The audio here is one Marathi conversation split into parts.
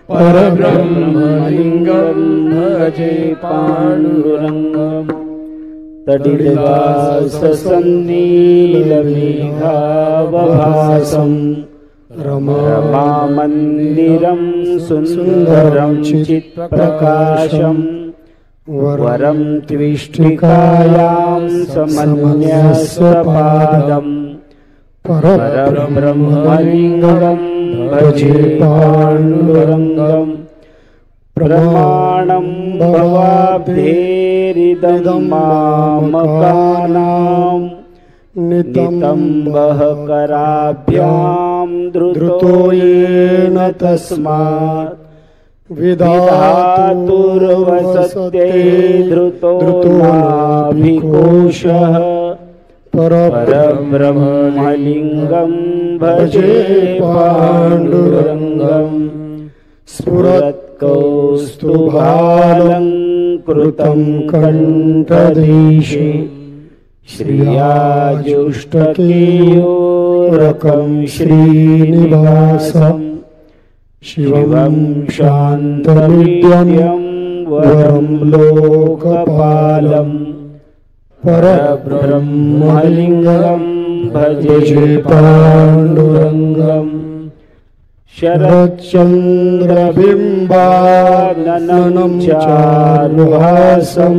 परब्रह्मलिंगं भजे पाण्डुरङ्गं तडितवाससन्नीलमेघावभासं रमामन्दिरं सुन्दरं चित्प्रकाशं वरं त्विष्टिकायां समन्यस्वपादं परब्रह्मलिंगं भजे पाण्डुरङ्गं प्रमाणं भवाब्धेरिदं मामकानां नितम्बः कराभ्यां द्रुतो येन तस्मात् विधातुर्वसते धृतो नाभिकोशः परब्रह्मलिंगं भजे पाण्डुरङ्गं स्फुरत्कौस्तुभालङ्कृतं कण्ठदेशे श्रियाजुष्टकेयोरकं श्रीनिवासं शिवं शान्तविद्यं वरं लोकपालं परब्रह्मलिंगं भजे पाण्डुरङ्गं शरच्चन्द्रबिम्बाननं चारुहासं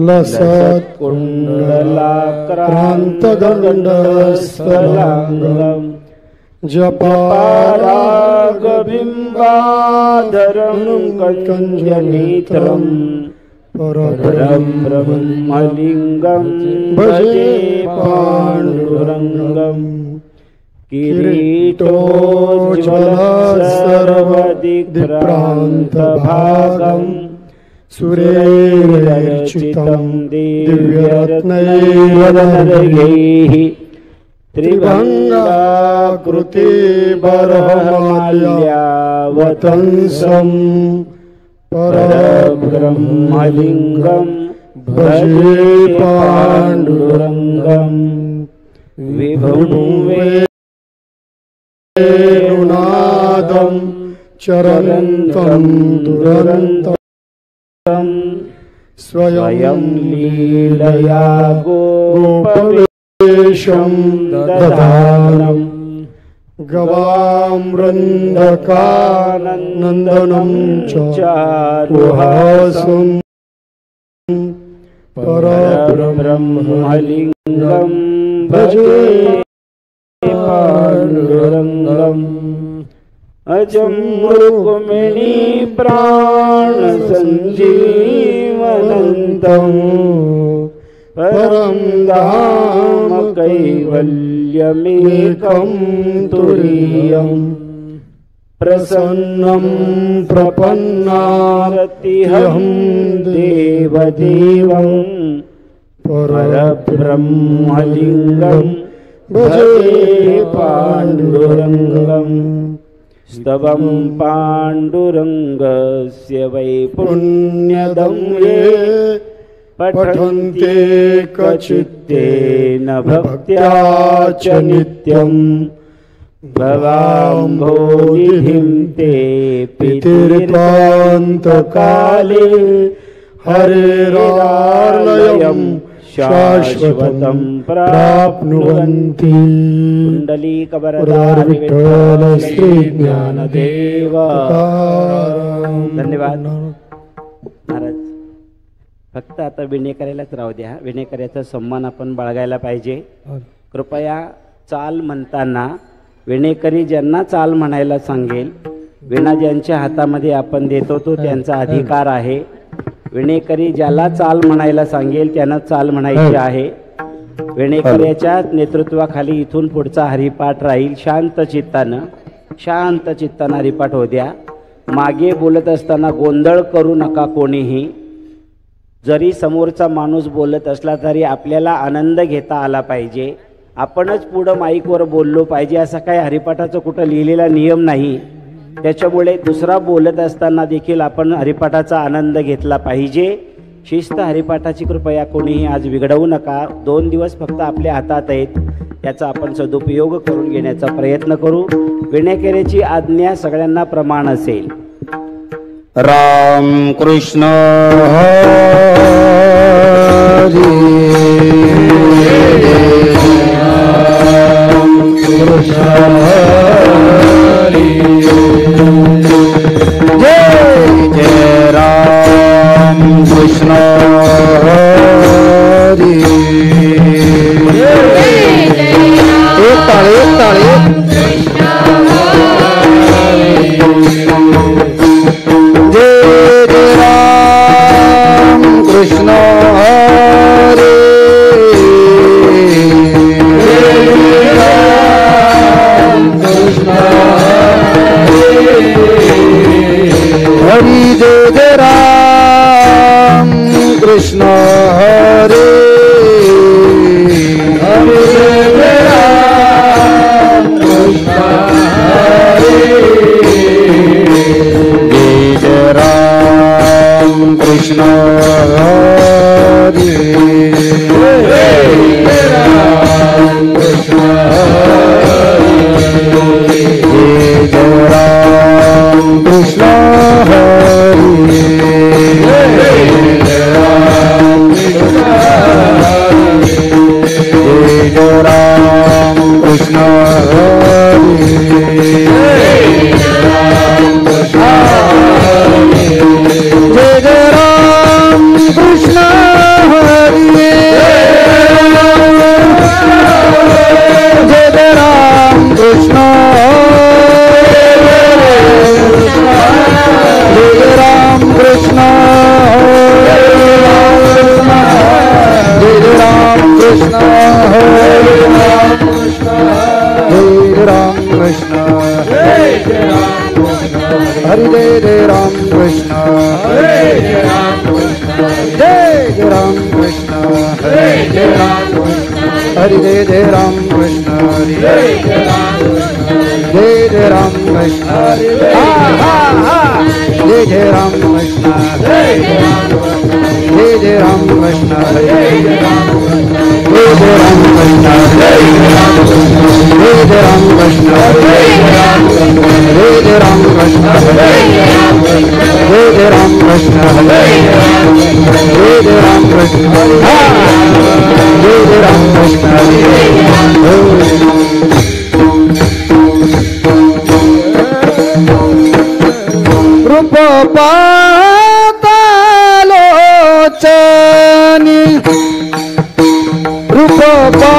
लसत्कुण्डलाक्रान्तगण्डस्थलाङ्गं जपारागबिम्बाधरं कञ्जनेत्रं परब्रह्मलिंगं भजे पाण्डुरङ्गं किरीटोज्ज्वलसर्वदिक्रान्तभागं सुरैरर्चितं दिव्यरत्नैः त्रिभङ्गाकृतिबरमाल्यावतंसं परब्रह्मलिंगं भजे पाण्डुरङ्गं विभुं वेणुनादं चरन्तं दुरन्तं स्वयं लीलया गोपवेशं दधानं गवामृन्दकानन्दनं चारुहासं परब्रह्मलिंगं भजे पाण्डुरङ्गम् अजं रुक्मिणी प्राणसञ्जीवनन्तं परं धाम कैवल्यमेकं तुरीयं प्रसन्नं प्रपन्नारतिहं देवदेवं परब्रह्मलिंगं भजे पाण्डुरङ्गम् स्तवं पाण्डुरङ्गस्य वै पुण्यदं ये पठन्ते कचित्तेन भक्त्या च नित्यं भवाम्भोनिधिं ते पितृपान्तकाले हरेरालयं शाश्वतं प्राप्नुवन्ति। कुंडलीकवरदारि विठ्ठल श्री ज्ञानदेव। धन्यवाद महाराज. फक्त आता विणेकऱ्यालाच राहू द्या. विणेकऱ्याचा सन्मान आपण बाळगायला पाहिजे. कृपया चाल म्हणताना विणेकरी ज्यांना चाल म्हणायला सांगेल, विणा ज्यांच्या हातामध्ये आपण देतो तो त्यांचा अधिकार आहे. विणेकरी ज्याला चाल म्हणायला सांगेल त्यांना चाल म्हणायची आहे. विणेकऱ्याच्या नेतृत्वाखाली इथून पुढचा हरिपाठ राहील. शांत चित्तानं हरिपाठ होऊ द्या. मागे बोलत असताना गोंधळ करू नका कोणीही. जरी समोरचा माणूस बोलत असला तरी आपल्याला आनंद घेता आला पाहिजे. आपणच पुढं माईकवर बोललो पाहिजे असा काही हरिपाठाचा कुठं लिहिलेला नियम नाही. त्याच्यामुळे दुसरा बोलत असताना देखील आपण हरिपाठाचा आनंद घेतला पाहिजे. शिस्त हरिपाठाची कृपया कोणीही आज बिघडवू नका. 2 दिवस फक्त आपल्या हातात आहेत. याचा आपण सदुपयोग करून घेण्याचा प्रयत्न करू. विणेकऱ्याची आज्ञा सगळ्यांना प्रमाण असेल. राम कृष्ण हरी कृष्ण हरी जय जय राम कृष्ण हरी एक ताळी जय जय राम कृष्ण हरे हरि जय जय राम कृष्ण हरे हरि जय जय राम कृष्ण हरे जय जय राम कृष्ण हरे जय राम कृष्ण हरे जय जय राम कृष्ण हरे जय राम कृष्ण जय जय राम कृष्ण हरे जय जय राम कृष्ण हरे जय जय राम कृष्ण जय राम कृष्ण जय राम कृष्ण हरे राम कृष्ण हरे जय राम कृष्ण जय राम कृष्ण हरे जय राम कृष्ण जय जय राम कृष्ण जय जय राम कृष्ण जय जय राम कृष्ण जय जय राम कृष्ण जय जय राम कृष्ण जय जय राम कृष्ण जय जय राम कृष्ण जय जय राम कृष्ण जय जय राम कृष्ण रूप पातालोचनी रूप पातालोचनी रूप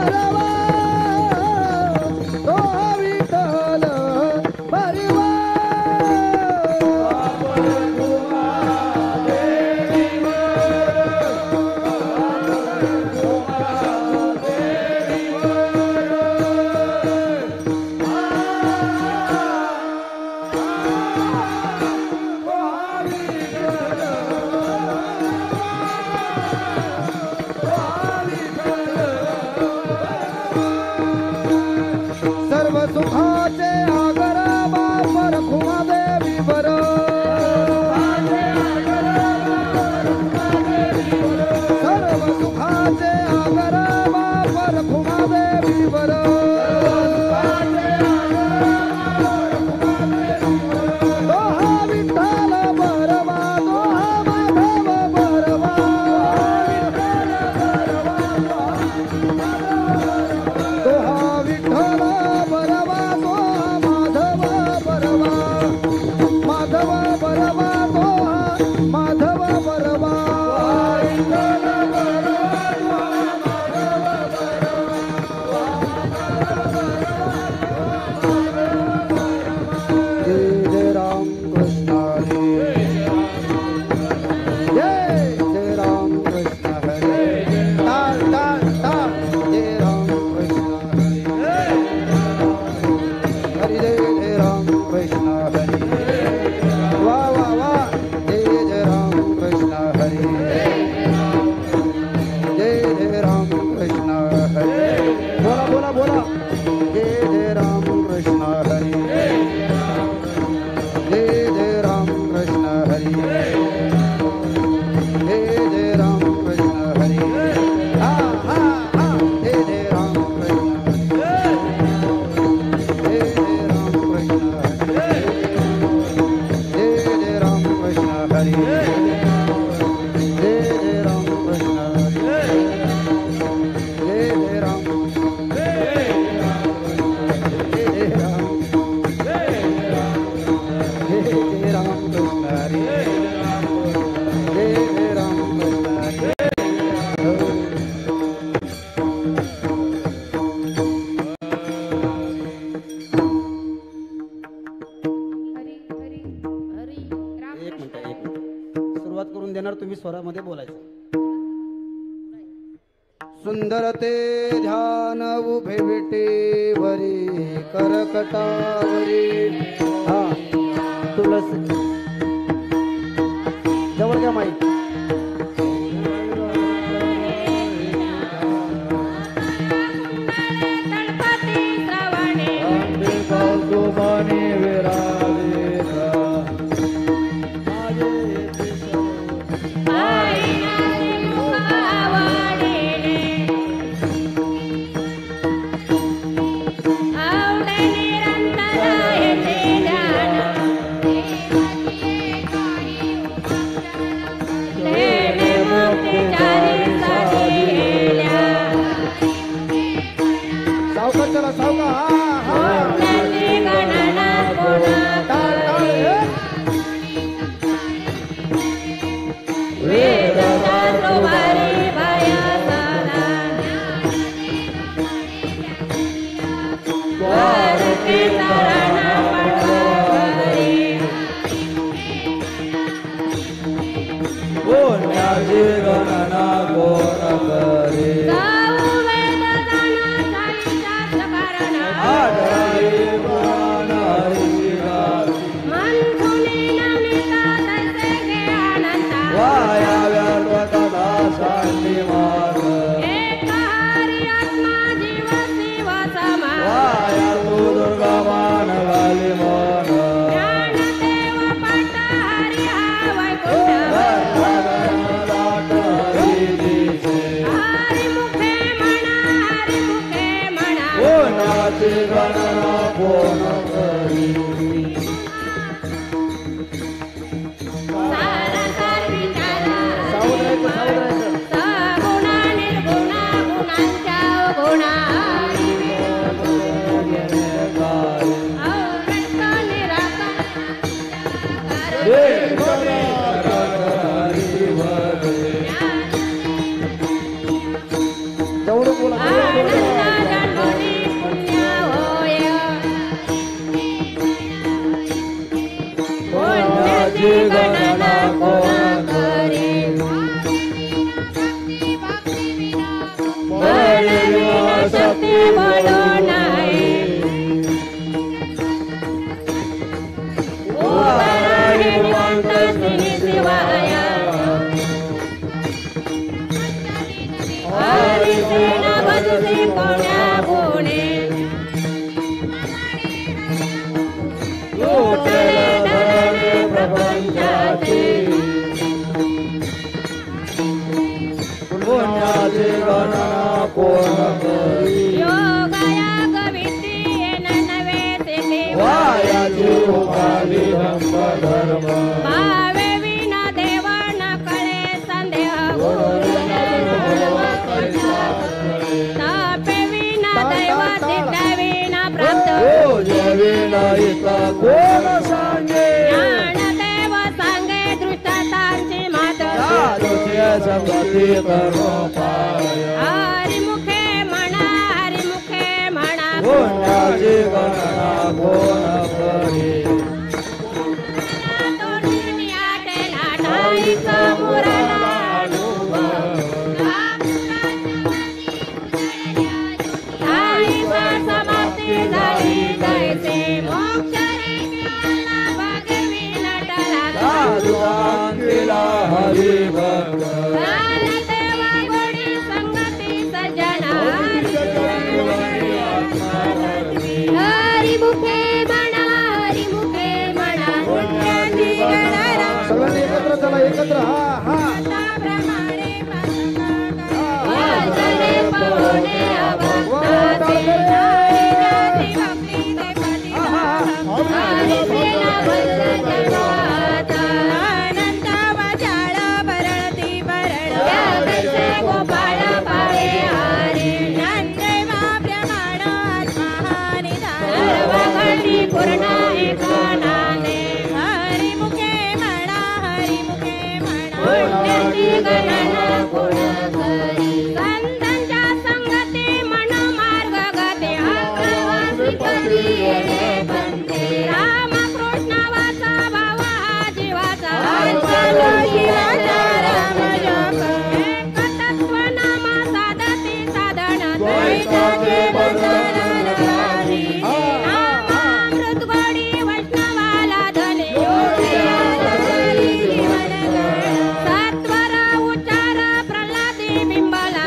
बरवा तो विठ्ठल बरवा सर्व सुखाचे आगर बापर खुमा देवी बर सर्व सुखाचे आगर बापर खुमा देवी बर दोहा विठ्ठल बरवा दोहा माधव बरवा दोहा विठ्ठल बरवा दोहा माधव बरवा माधव बरवा दोहा माधव बरवा जय जय राम कृष्ण हरे जय जय राम कृष्ण हरे ताल ताल ताल जय राम कृष्ण हरे हरि जय राम कृष्ण हरे वाह वाह वाह जय जय राम कृष्ण हरे जय जय राम कृष्ण हरे बोला बोला बोला जय जय राम कृष्ण हरे जय जय राम कृष्ण हरे जय जय राम कृष्ण हरे हा हा हा जय जय राम कृष्ण हरे जय जय राम कृष्ण हरे जय जय राम कृष्ण हरे जय जय राम कृष्ण हरे जय जय राम जय जय राम जय जय राम कृष्ण हरे जय जय राम कृष्ण हरे हरी हरी हरी राम एक मिनिट सुरुवात करून देणार तुम्ही स्वरामध्ये बोलायचं सुंदर ते ध्यान उभे विटेवरी करकटावरी हा तुळस जवळ घ्या माईक गणपती श्रवणे पायी मुखावडेने आवडे निरंतर येते ध्यान लेणे मुक्तिचारी साधिल्या सावकाश चला सावका हा हा कोणाची गणना कोणा ताल ताल हे. वेद शास्त्रोभारी भया सारा वारके तारणा पडवारी पुण्याची गणना कोण करे गाऊ वेद जाणा झाली शास्त्र कारणा मन सुनी नमिता तैसे गे अनंता एक हरी आत्मा जीव शिव समा ज्ञानदेव पट हरी हा वैकुंठ हरी मुखे म्हणा गणना कोण करी सारा सार विचारा सावधान सगुणा निर्गुणा गुणांच्या गुणा अव्यक्त निराकार जेवढं बोला गणना कोण करी योगायोग विद्येन नवे तेथे वायाची उभारी रंग धर्म भावे विना देव न कळे संदेह तापे विना दैव सिद्ध विना प्राप्त विना इता कोण सांगे ज्ञानदेव सांगे दृष्टांतांची मात संगती करो पाय हरिमुखे म्हणा पुण्याची गणना कोण करी समाप्ती झाली जैसे मोक्ष साधुवांतीला हरी भक्त हरिमुखे म्हणा पुण्याची गणना सगळ्यांनी एकत्र चला एकत्र हा प्रमाणे वाचने पवने अभक्ताचे नारी भक्ती ते पती हरी सेना वंश जगवाचा अनंत वाचाळ भरती भरण कैसे गोपाळ पाळे हरी ज्ञानदेवा प्रमाण आत्महानिधान सर्व घटी पूर्ण एकानाने हरिमुखे म्हणा पुण्याची गणना कोण करी संतांच्या संगती मन मार्ग गते हक्कवासी करी येणे बनते रामकृष्ण वाचा भाव हा जीवाचा हरचालो शिवाचा राम जप एकतत्व नाम साधती साधन द्वैताचे बंधन राधी नामामृत गोडी वैष्णवाला धने योगी आधारी जीवन सत्वर उच्चार प्रल्हादी बिंबला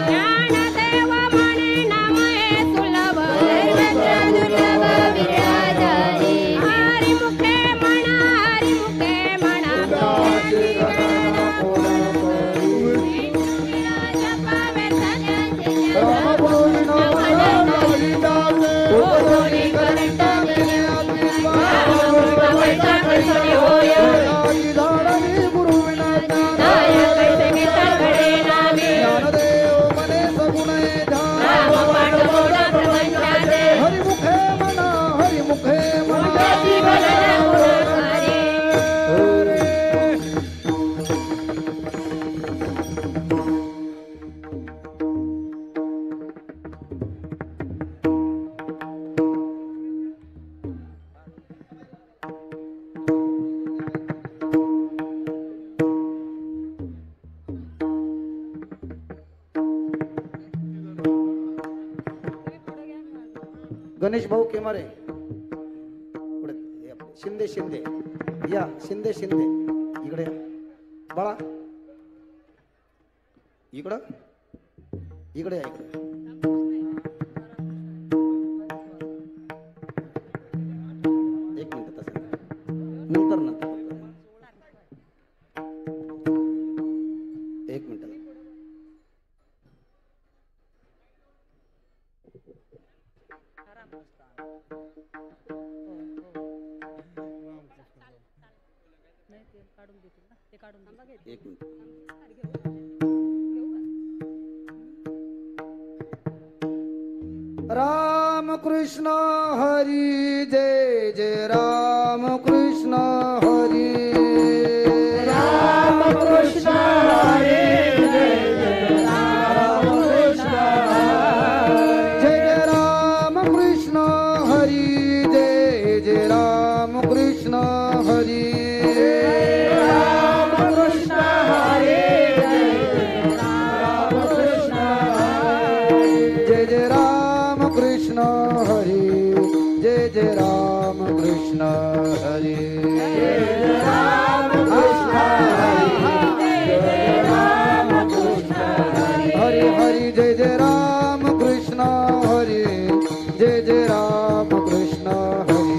ज्ञानदेव म्हणे नाम हे सुलभ सर्वत्र दुर्लभ विराजते हरिमुखे म्हणा जपावे सगळ्यांचे हरिमुखे म्हणा गणेश भाऊ केमारे पुढे हे आपले शिंदे या शिंदे इकडे या. बाळा इकडं इकडे या इकडे एक मिनिट तसं नंतर एक मिनिट एक मिनिट राम कृष्ण हरी जय जय राम कृष्ण हरी राम कृष्ण हरी जय जय राम कृष्ण जय जय राम कृष्ण हरी जय जय राम कृष्ण हरी राम कृष्ण हरी जय जय राम कृष्ण हरी जय जय राम कृष्ण हरी जय जय राम कृष्ण हरी हरी जय जय राम कृष्ण हरी जय जय राम कृष्ण हरी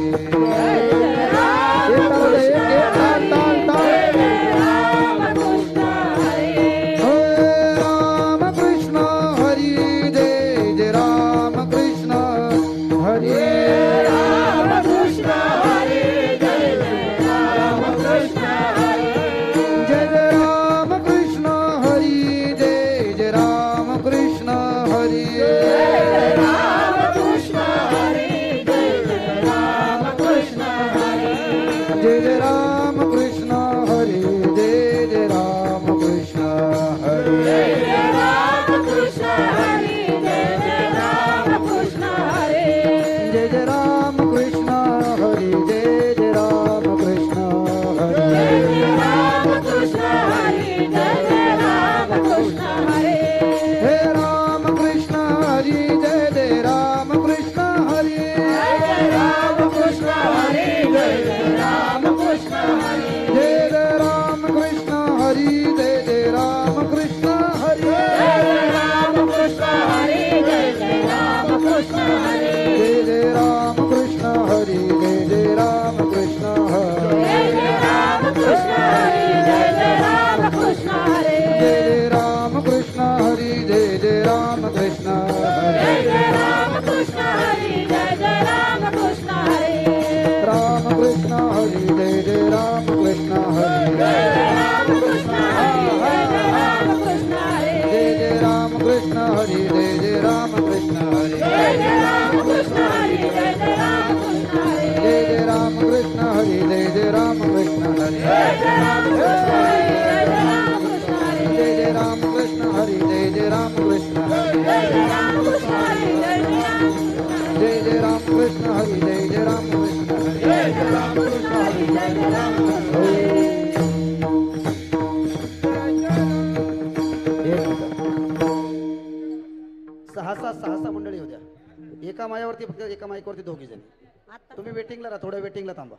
हरी जय जय राम कृष्ण हरी राम कृष्ण हरी जय जय राम कृष्ण हरी राम कृष्ण हरी जय जय राम कृष्ण हरी जय जय राम कृष्ण हरी जय जय राम कृष्ण हरी जय जय राम कृष्ण हरी जय जय राम कृष्ण हरी जय जय राम कृष्ण हरी जय जय राम कृष्ण हरी जय जय राम कृष्ण हरी जय जय राम कृष्ण हरी जय जय राम कृष्ण हरी जय जय राम कृष्ण हरी जय जय राम कृष्ण हरी जय जय राम कृष्ण हरी जय जय राम कृष्ण हरी जय जय राम कृष्ण हरी जय जय राम कृष्ण हरी जय जय राम कृष्ण सहा मंडळी होत्या. एका मायावरती फक्त एका माईकवरती दोघी जण. तुम्ही वेटिंगला राहा, थोड्या वेटिंगला थांबा.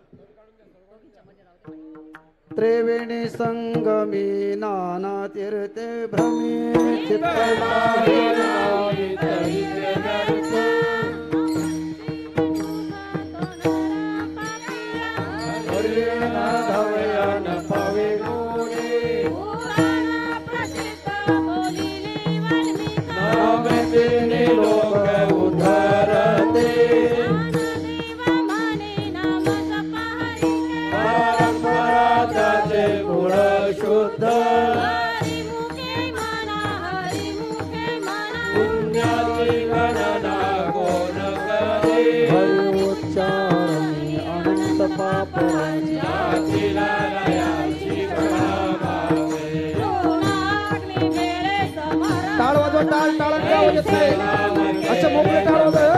त्रिवेणी संगमी नाना तीर्थे भ्रमी चित्तलाही टाळ वाजवा, टाळ टाळात काय होत नाही. अच्छा मोकळे टाळ वाजवा.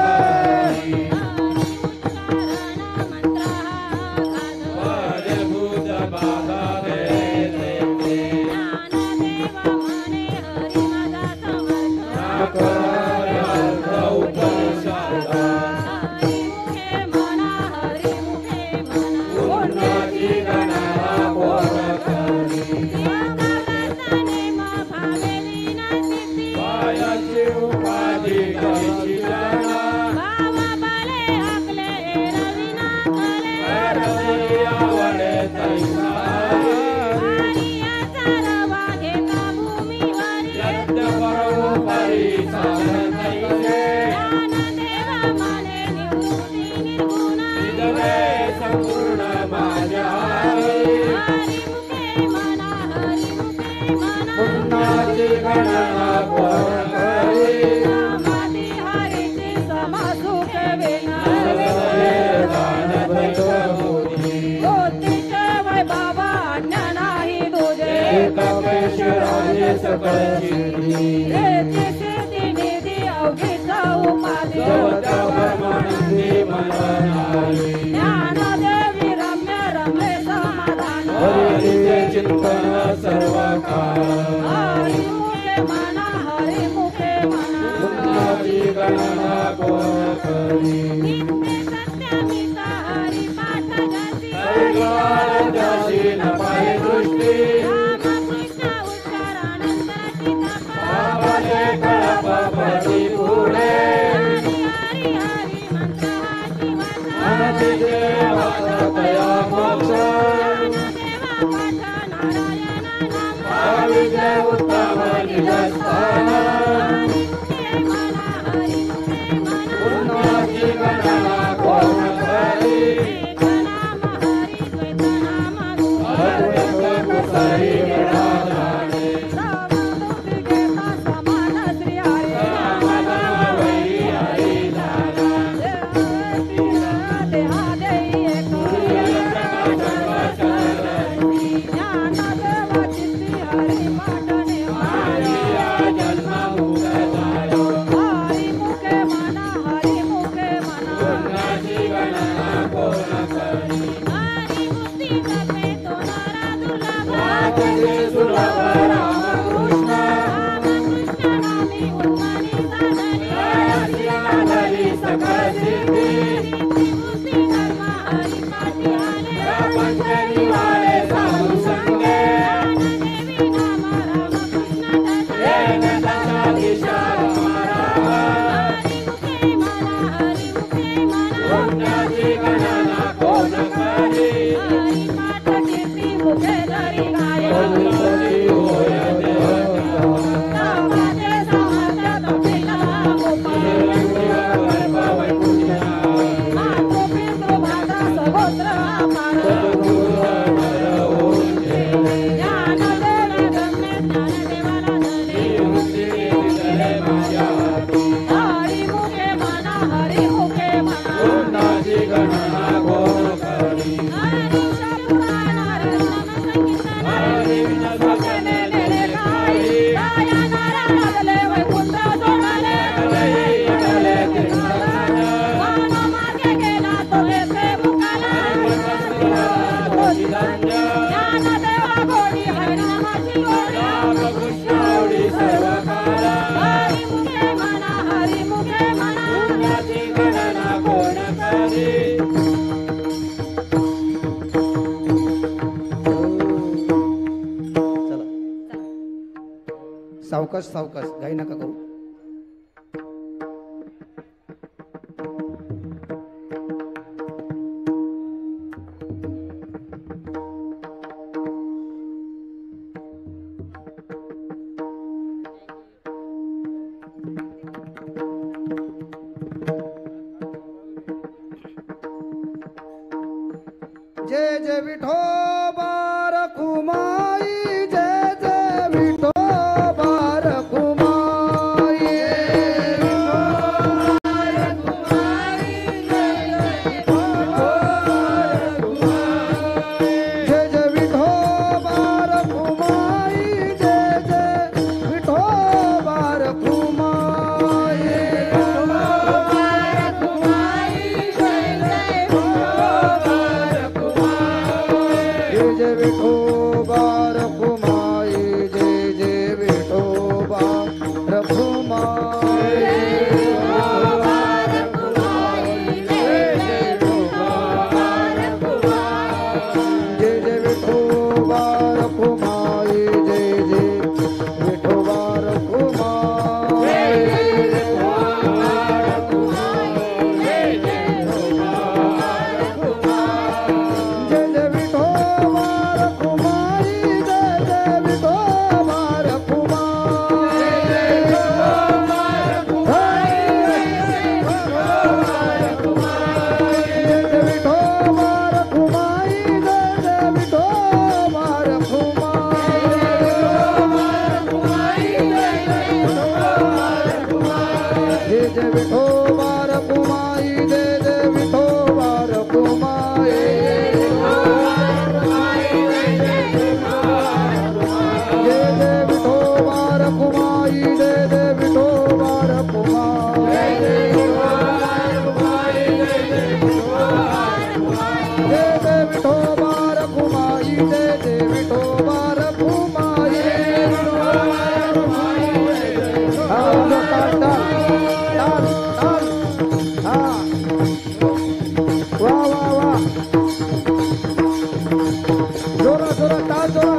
चिंतन सर्व हरि मुखे मना गणना कोण करी जशी न पाहि दृष्टी बाबाने कळपती पुढे अनति देवाचा तया मोक्ष विजय उत्तम निजस्थान पुण्याची गणना कोण करी कुसरी वेळा जाणे मुखे धरी गाय हरी मुखे म्हणा हरी मुखे म्हणा हरी शपुराण हरी नामसंकीर्तन हरी भजने नेले काही दया नारायणाले वैकुंठ जोडाले वन मार्गे गेला तो येथे मुकाला ज्ञानदेवा गोडी हरिनामाची गोडी हरी मुखे म्हणा हरी मुखे म्हणा चला सावकाश सावकाश घाई नका करू. जय जय विठोबा रखुमाई जय जय विठोबा रखुमाई जय जय विठोबा रखुमाई जय जय विठोबा रखुमाई जय जय विठोबा रखुमाई जय जय विठोबा रखुमाई जय जय विठोबा रखुमाई जय जय विठोबा रखुमाई जय जय विठोबा रखुमाई जय जय विठोबा रखुमाई जय जय विठोबा रखुमाई जय जय विठोबा रखुमाई जय जय विठोबा रखुमाई जय जय विठोबा रखुमाई जय जय विठोबा रखुमाई जय जय विठोबा रखुमाई जय जय विठोबा रखुमाई जय जय विठोबा रखुमाई वा वा वा जोरा जोरा टाळ जोरा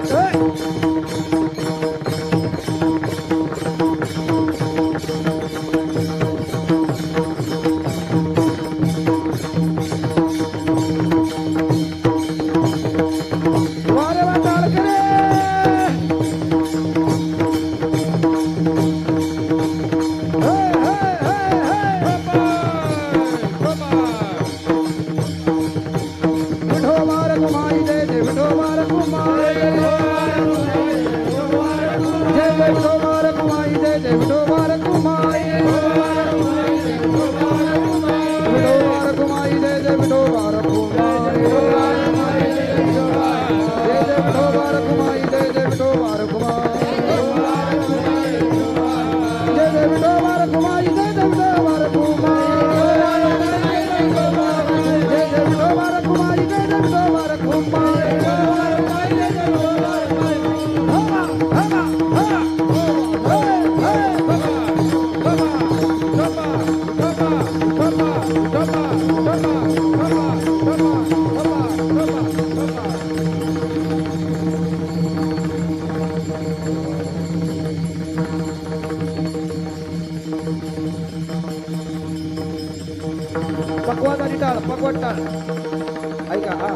वारे वा टाळ करे विठोबा रखुमाई जय जय विठोबा रखुमाई जय जय विठोबा रखुमाई जय जय विठोबा रखुमाई विठोबा रखुमाई जय जय विठोबा रखुमाई जय जय विठोबा रखुमाई जय जय विठोबा रखुमाई जय जय विठोबा रखुमाई जय जय विठोबा रखुमाई जय जय विठोबा रखुमाई जय जय विठोबा रखुमाई पकवाद आणि टाळ पकवाद टाळ ऐका हा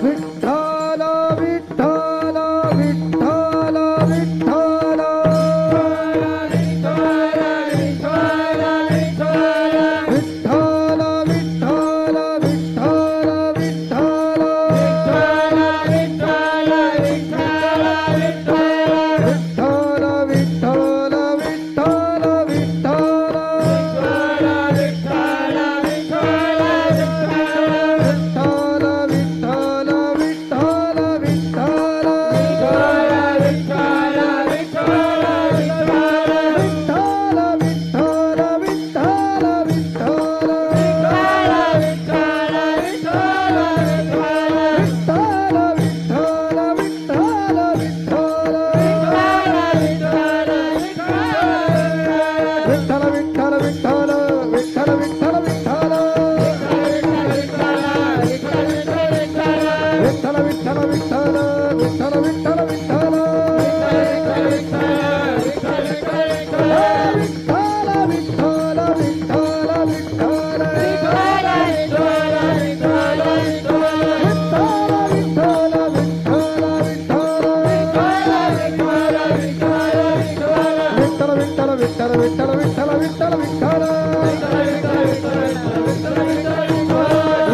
विठ्ठल विठ्ठल विठ्ठल विठ्ठल विठ्ठल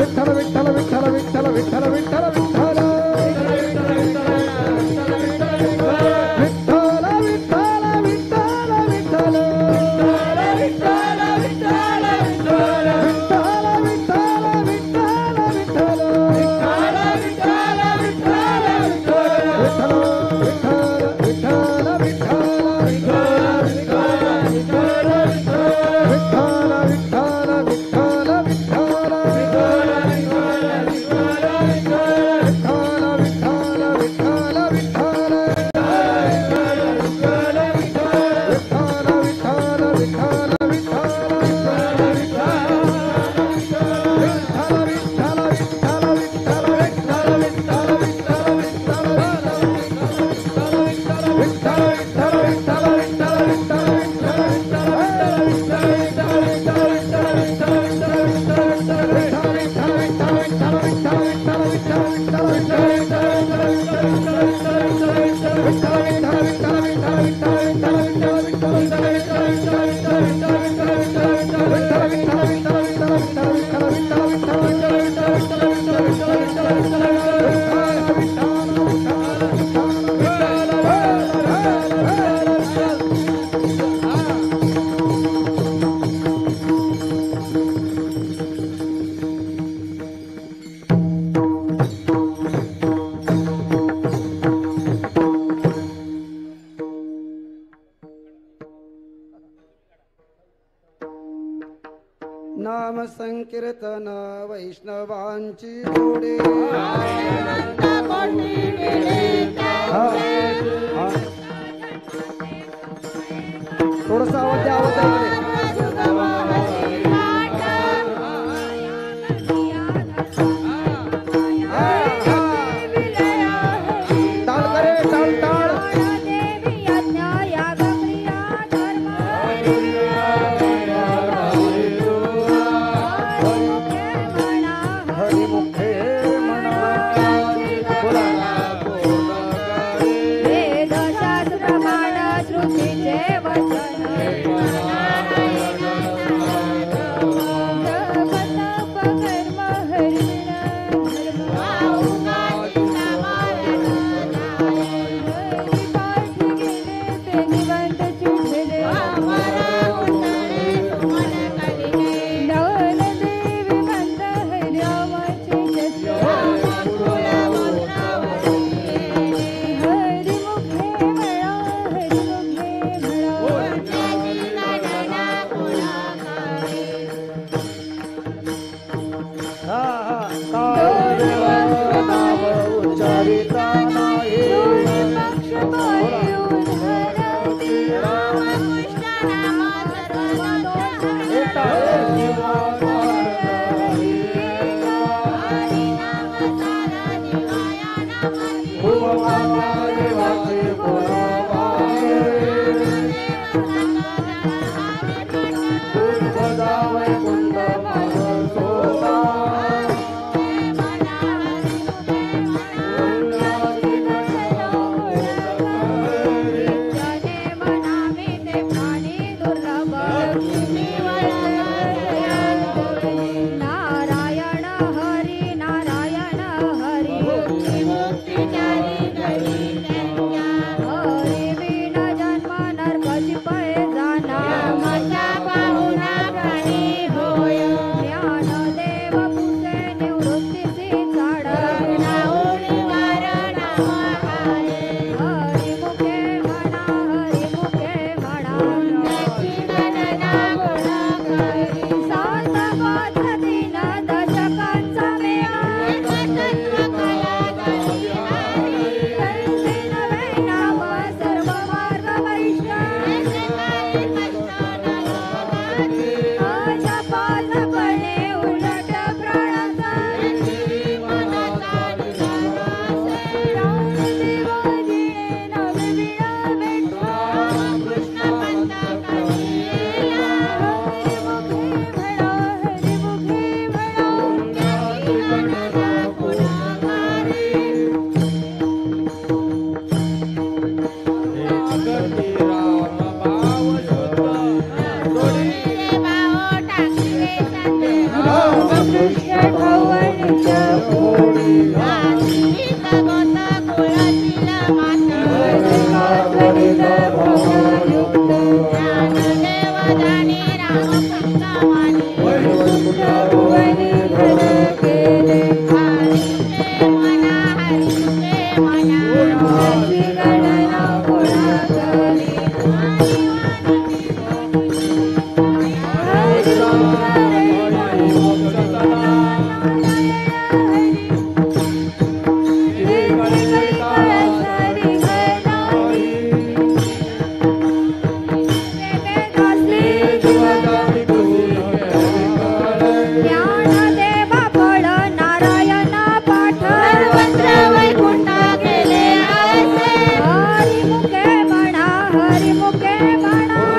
विठ्ठल विठ्ठल विठ्ठल विठ्ठल विठ्ठल विठ्ठल विठ्ठल नाम संकीर्तन वैष्णवांची जोडे थोडसा आवाज द्या, आवाज द्या इकडे. टाळ करे, टाळ टाळ. वेद शास्त्र प्रमाण श्रुतीचे वचन कृष्ण ठवणीच गोडी आधीच गोता कुळातील माता त्वरित भवयुक्त ज्ञानदेव जाणे रामभक्त माने भुवनी घर केले हरीचे मना हरीची गणना कुणा करी ज्ञानदेवा फळ नारायण पाठ सर्वत्र वैकुंठ गेले असे हरिमुखे म्हणा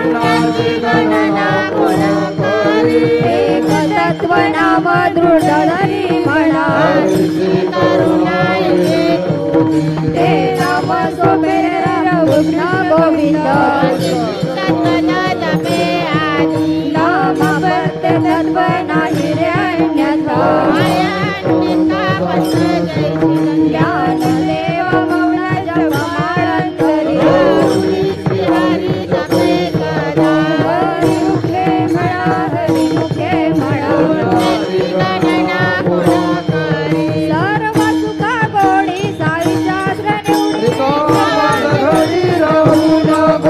गुणाची गणना कोणा करी एक तत्व नाम दृढ धरी म्हणा करुणा येते ते नाम सोपे रघुघ्न गोविंद सत्वना जपे आधी नाम भक्त तत्व नाही रे अन्यथा ज्ञानदेव मौला जगमाळंतरी हरी जपे सदा हरिमुखे म्हणा गणना गुणा करी सर्व सुखा गोडी साई शास्त्र निवडी अधिकार सर्व हा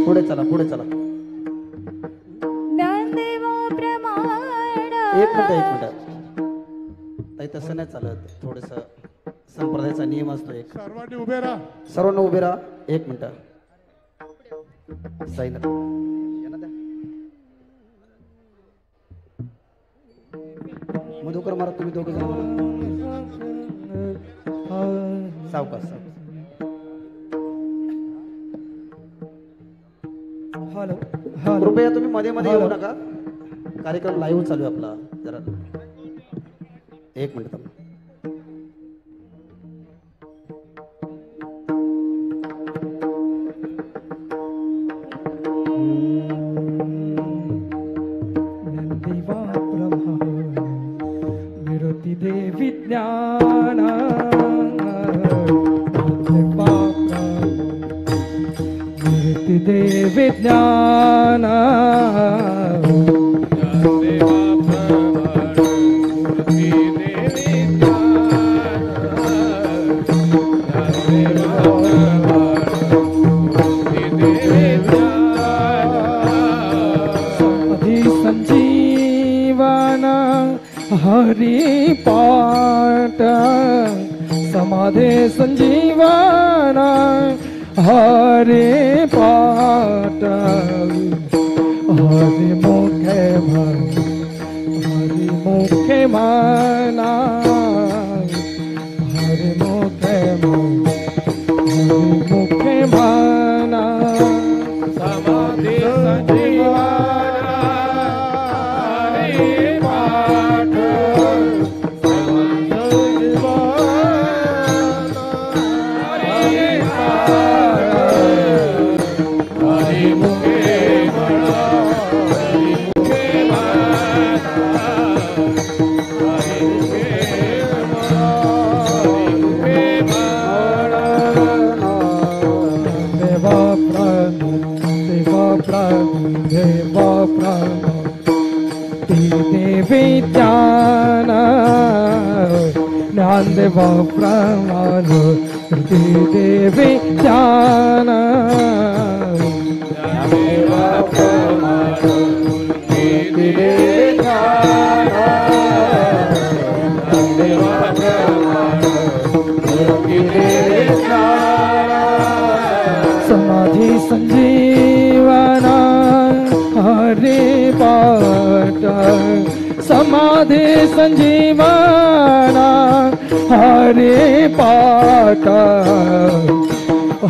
पुढे चला पुढे चला एक मिनिट ताई तसं नाही चालत थोडस संप्रदायाचा नियम असतो एक सर्वांनी उभे राहा. सर्वांना उभे राहा एक मिनिट साईनाथ मधुकर महाराज तुम्ही दोघे जण म्हणा. सावकाश सावकाश कृपया तुम्ही मध्ये मध्ये येऊ नका कार्यक्रम लाईव्ह चालू आहे आपला जरा एक मिनिट थांबा. देवा ब्रह्मा निरती देवी ज्ञान निरती देवी ज्ञान संजीवन हरि पाठ समाधे संजीवन हरि पाठ हरि मुखे माना हरि मुखे माना समाधि संजीवन हरि पाठ देवी ज्ञान ज्ञानदेव प्रमाण देवी ज्ञान समाधि संजीवना हरे समाधी संजीवना हरि पाठ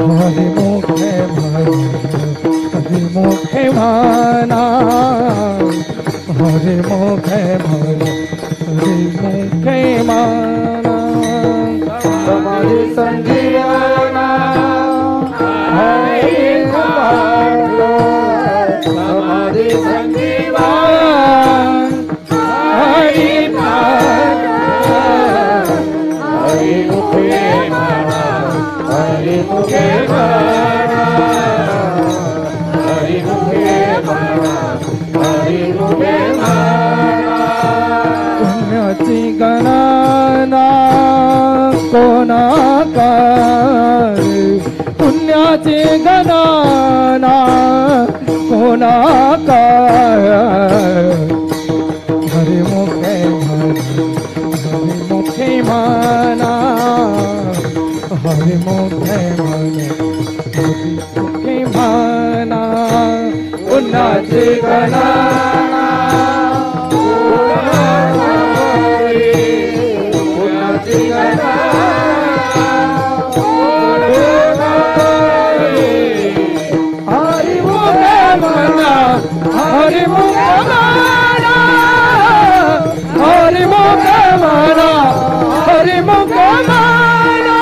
हरि मुखे हरि मुखे माना हरि मुखे हरि मुखे माना समाधि संजीवना हरि पाठ समाधि संजीवना हरि पाठ हरि मुखे माना हरि मुखे माना हरि मुखे माना हरि मुखे माना पुण्याची गणना कोणा करे पुण्याची गणना कोणा करे हरि मुखे माना हरि मुखे माना पुण्याची गणना हरि मुखे माना हरि मुखे माना हरि मुखे माना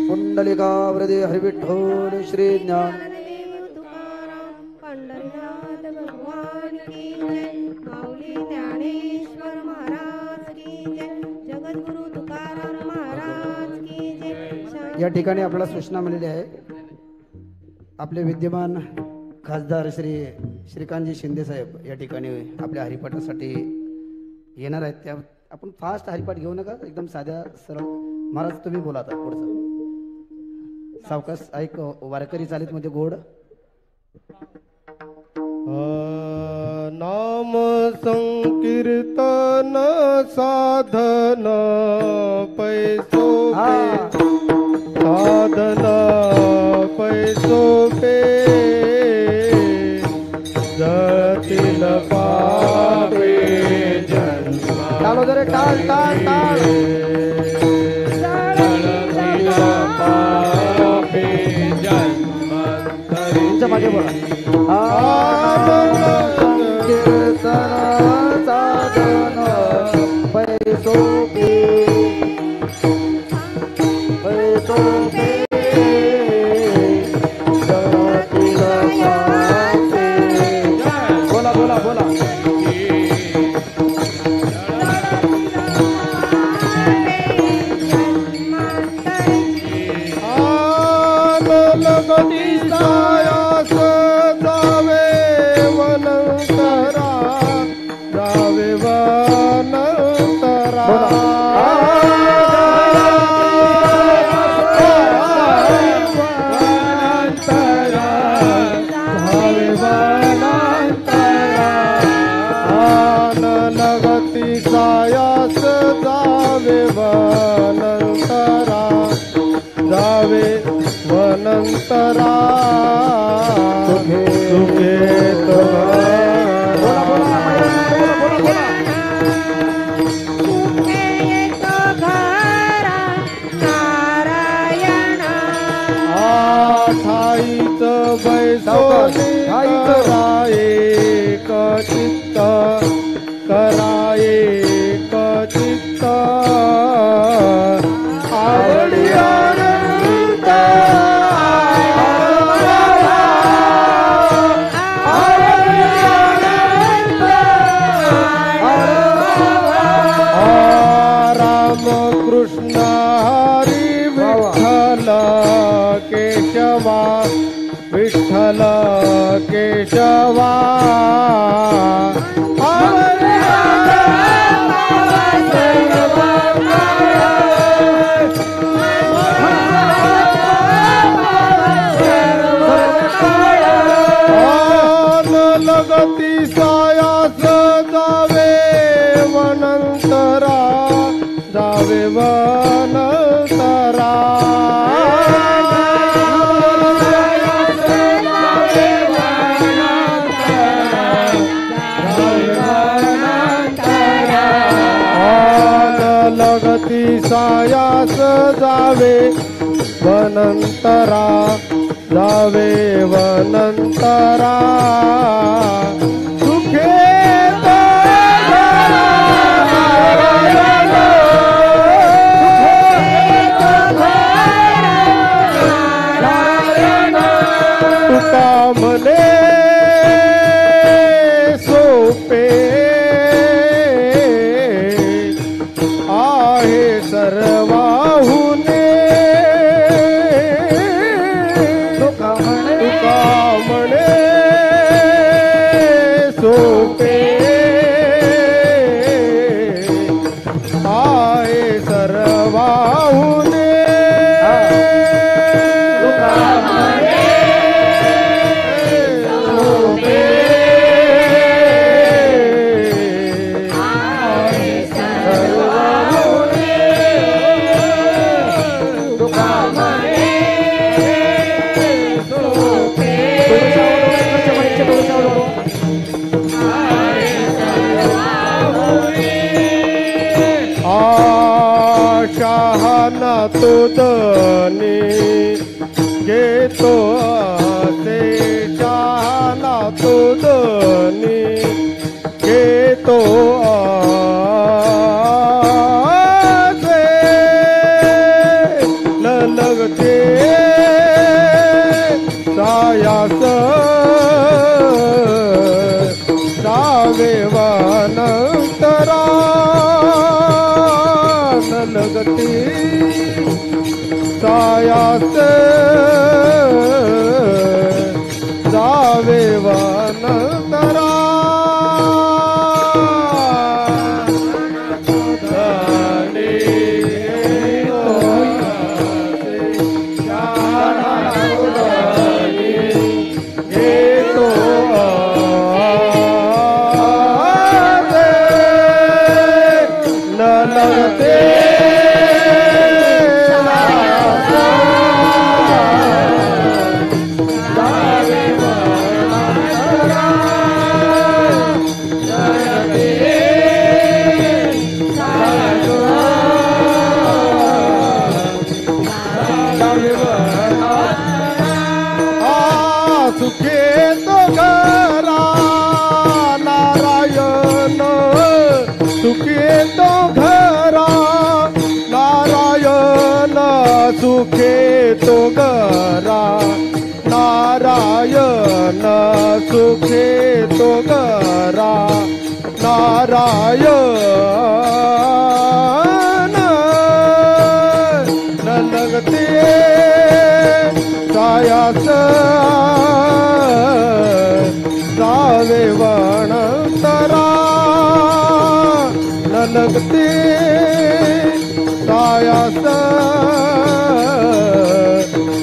पुंडलिका वृदे हरिविठ्ठल श्री ज्ञान पंढरीनाथ भगवान की जय माऊली ज्ञानेश्वर महाराज की जय जगद्गुरु तुकाराम महाराज की जय या ठिकाणी आपल्याला सूचना मिळाली आहे. आपले विद्यमान खासदार श्रीकांतजी शिंदे साहेब या ठिकाणी आपल्या हरिपाठासाठी येणार आहेत. त्या आपण फास्ट हरिपाठ घेऊ नका, एकदम साध्या सरळ. महाराज तुम्ही बोला आता पुढचं. सावकाश ऐक, वारकरी चालीत मध्ये गोड. नाम संकीर्तन साधन पैसो साधन पैसो पे जतील पापे जन्म टाळो जरे, टाळ टाळ टाळ. पापे जन्म तुमच्या मागे बोला. कीर्तन साधन पैसो पे पैसो पे जातील पापे. बोला बोला बोला. लगती सायास जावे वनंतरा जावे वनंतरा लगती सायास जावे वनंतरा जावे वनंतरा सुखे तो ठाईत बैसोनी कराये कचित्त कराये कचित्त आवडी आनंद राम कृष्ण हरी विठ्ठल केशवा विठ्ठल केशवा लगती सायास जावे वनंतरा जावे वनंतरा सायास जावे वनंतरा जावे वनंतरा सुखे तुका मने सोपे आहे सर्वाहुने तुका म्हणे सोपे आहे सर्वाहुने आशाहाना तो दनी घेतो असे शहाना तो दनी घेतो असे न लगते सायास जावे वनंतरा लगती सायास जावे वनंतरा सुखे तो घरा नारायण सुखे तो घरा नारायण सुखे तो घरा नारायण सुखे तो घरा नारायण न लगते सायास जावे वनंतरा न लगते सायास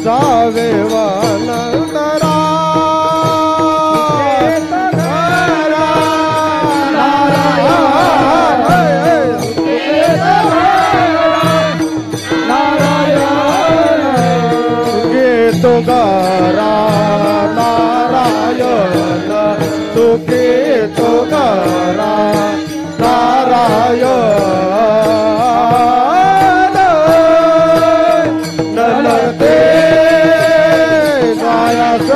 जावे वनंतरा तो गारा नारायण सुखे तो गारा नारायण न लगते सायास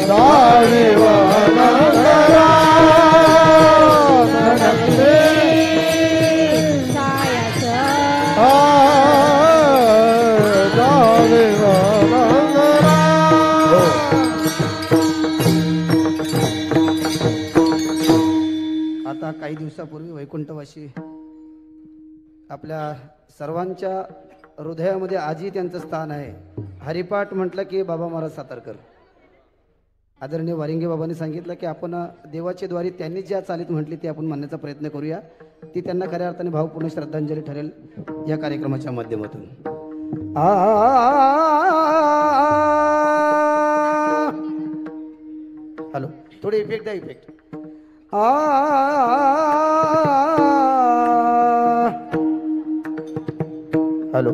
जावे वनंतरा न लगते जावे वनंतरा. आता काही दिवसापूर्वी वैकुंठवासी आपल्या सर्वांच्या हृदयामध्ये आजही त्यांचं स्थान आहे. हरिपाठ म्हटलं की बाबा महाराज सातारकर आदरणीय वारिंगे बाबांनी सांगितलं की आपण देवाच्या द्वारे त्यांनी ज्या चालीत म्हटली ती आपण म्हणण्याचा प्रयत्न करूया. ती त्यांना खऱ्या अर्थाने भावपूर्ण श्रद्धांजली ठरेल या कार्यक्रमाच्या माध्यमातून. हॅलो थोडे इफेक्ट द्या इफेक्ट. हॅलो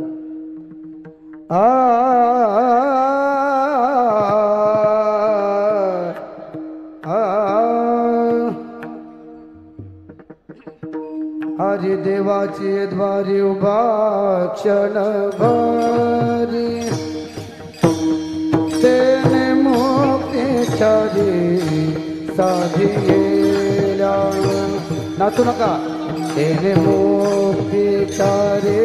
हरी देवाची द्वारी उभा क्षण भरी तेने मुक्तीचारी साधी गेल्या नाचू नका तेने मुक्तीचारी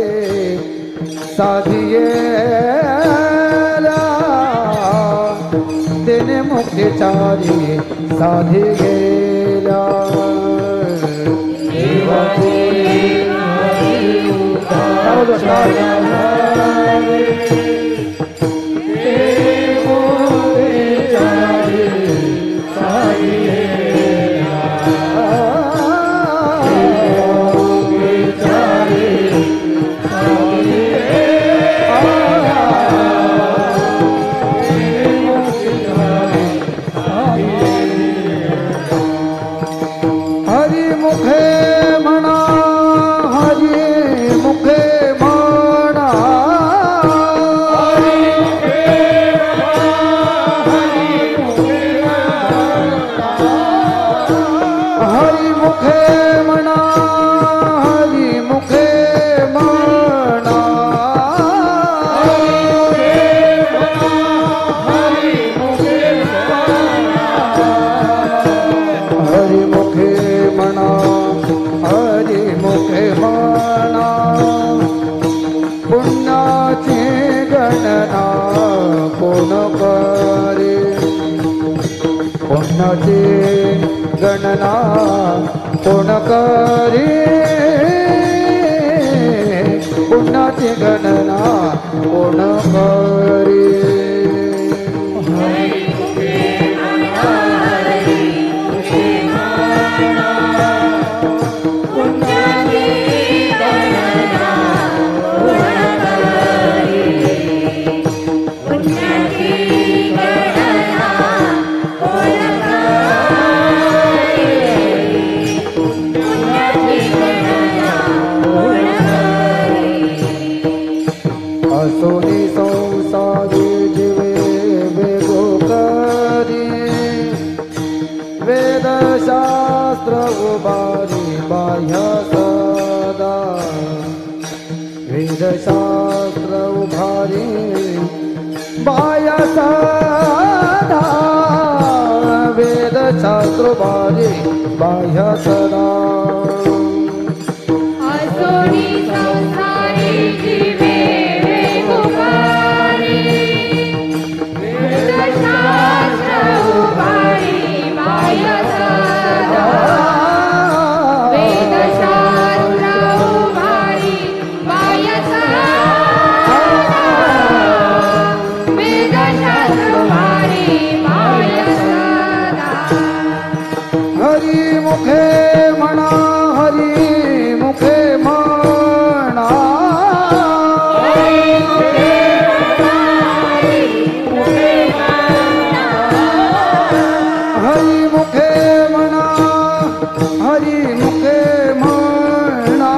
साधी गेल्या तेने मुक्तीचारी साधी गेल्या हरी मुखे म्हणा हरी मुखे म्हणा हरी मुखे म्हणा हरी मुखे म्हणा हरी मुखे म्हणा हरी मुखे म्हणा पुण्याची गणना कोण करे पुण्याची गणना कोण करे पुण्याची गणना कोण करे असोनी संसारी जीवे वेगोकारी वेदशास्त्र उभारी बाह्य सदा वेदशास्त्र उभारी बाह्य सदा वेदशास्त्र उभारी बाह्य सदा असोनी संसारी जीवे वेगोकारी वेदशास्त्र उभारी बाह्य सदा वेदशास्त्र उभारी बाह्य सदा वेदशास्त्र उभारी बाह्य सदा हरी मुखे म्हणा हरी मुखे म्हणा हरी मुखे म्हणा हरी मुखे म्हणा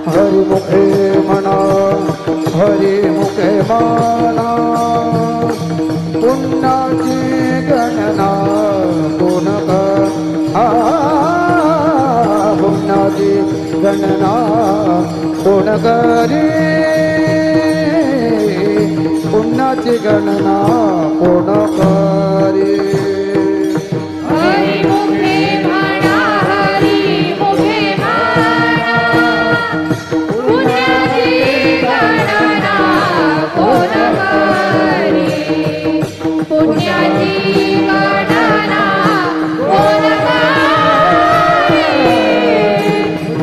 हरी मुखे म्हणा हरी मुखे म्हणा पुण्याची गणना कोण पुण्याची गणना कोण करी पुण्याची गणना कोण करी हरी मुखे म्हणा हरी मुखे म्हणा पुण्याची गणना कोण करी पुण्याची गणना कोण करी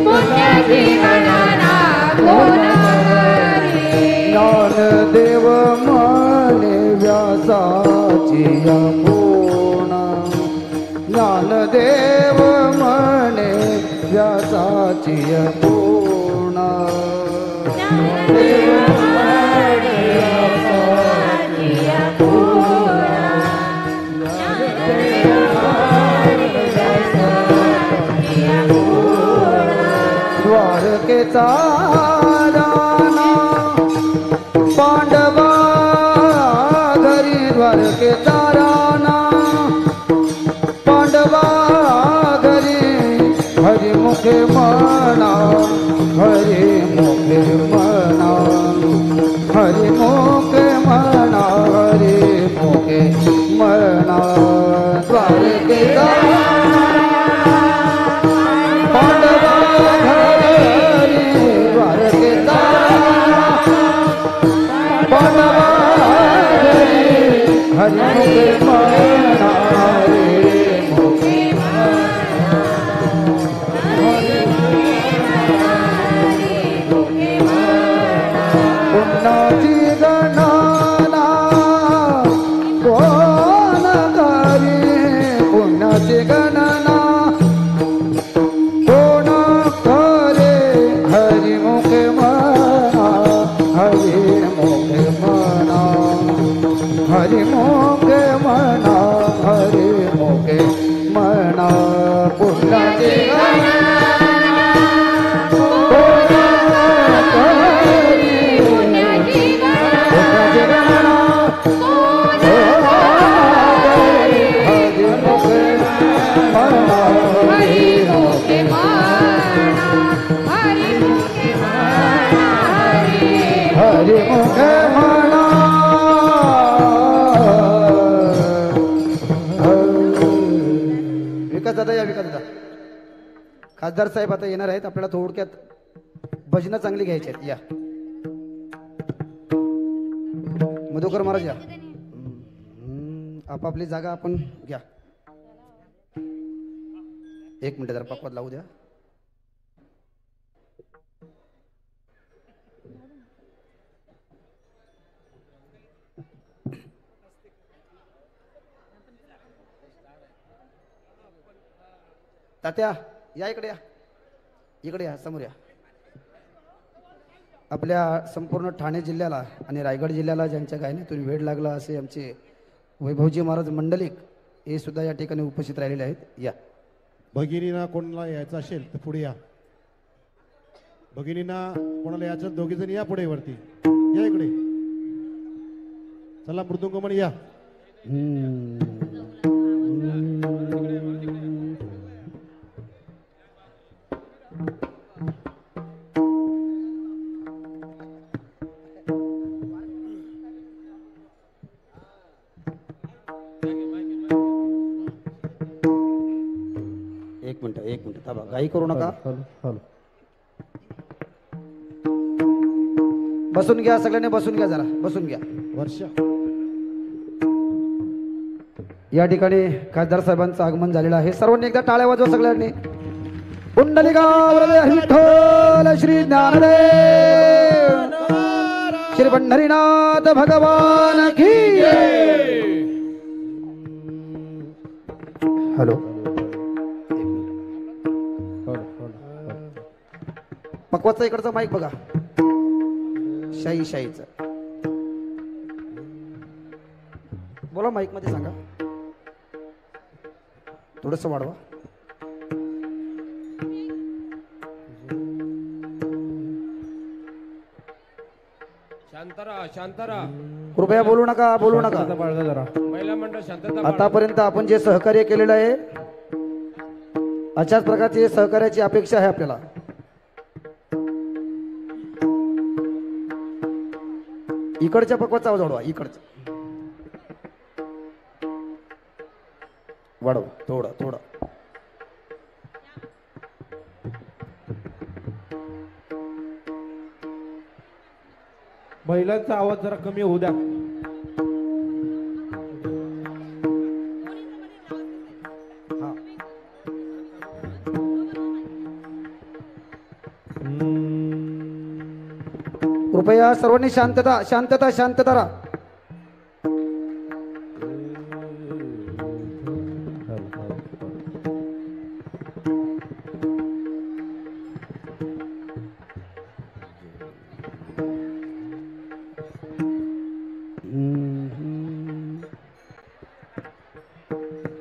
पुण्याची गणना कोण करी ज्ञानदेव म्हणे व्यासाची पूर्ण ज्ञानदेव म्हणे व्यासाची पूर्ण द्वारकेचा राणा पांडवा घरी द्वार द्वारकेचा राणा पांडवा घरी हरिमुखे म्हणा हरिमुखे म्हणा हरिमुखे म्हणा हरिमुखे म्हणा द्वारकेचा पांडवा घरी द्वारकेचा पांडवा घरी हरिमुखे म्हणा हरिमुखे पुण्याची गणना कोण करी पुण्याची गणना कोण करे हरिमुखे म्हणा हरिमुखे म्हणा हरिमुखे म्हणा हरिमुखे म्हणा पुण्याची गणना हरिमुखे म्हणा विकास दादा या विकास दादा खासदार साहेब आता येणार आहेत आपल्याला थोडक्यात भजनं चांगली घ्यायची आहेत या मधुकर महाराज या आपापली जागा आपण घ्या एक मिनिट जरा पकवात लावू द्या तात्या या इकडे या समोर या आपल्या संपूर्ण ठाणे जिल्ह्याला आणि रायगड जिल्ह्याला ज्यांच्या गायनातून वेळ लागला असे आमचे वैभवजी महाराज मंडलिक हे सुद्धा या ठिकाणी उपस्थित राहिलेले आहेत या भगिनींना कोणाला यायचं असेल तर पुढे या भगिनींना कोणाला यायचं दोघे जण या पुढे वरती या इकडे चला मृदुंग म्हणे या एक मिनिट थांबा घाई करू नका बसून घ्या सगळ्यांनी बसून घ्या जरा बसून घ्या वर्षा या ठिकाणी खासदार साहेबांचं आगमन झालेलं आहे सर्वांनी एकदा टाळ्या वाजवा सगळ्यांनी पुंडलिका विठ्ठल श्री ज्ञानदेव श्री पंढरीनाथ भगवान की हॅलो पकवाचा इकडचा माईक बघा शाहीचा बोला माईक मध्ये सांगा थोडस वाढवा शांतरा कृपया बोलू नका महिला मंडळ शांतता आतापर्यंत आपण जे सहकार्य केलेलं आहे अशाच प्रकारची सहकार्याची अपेक्षा आहे आपल्याला इकडच्या पकवाचा आवाज वाढवा इकडचा वाढव थोडा महिलांचा आवाज जरा कमी होऊ द्या कृपया सर्वांनी शांतता राहा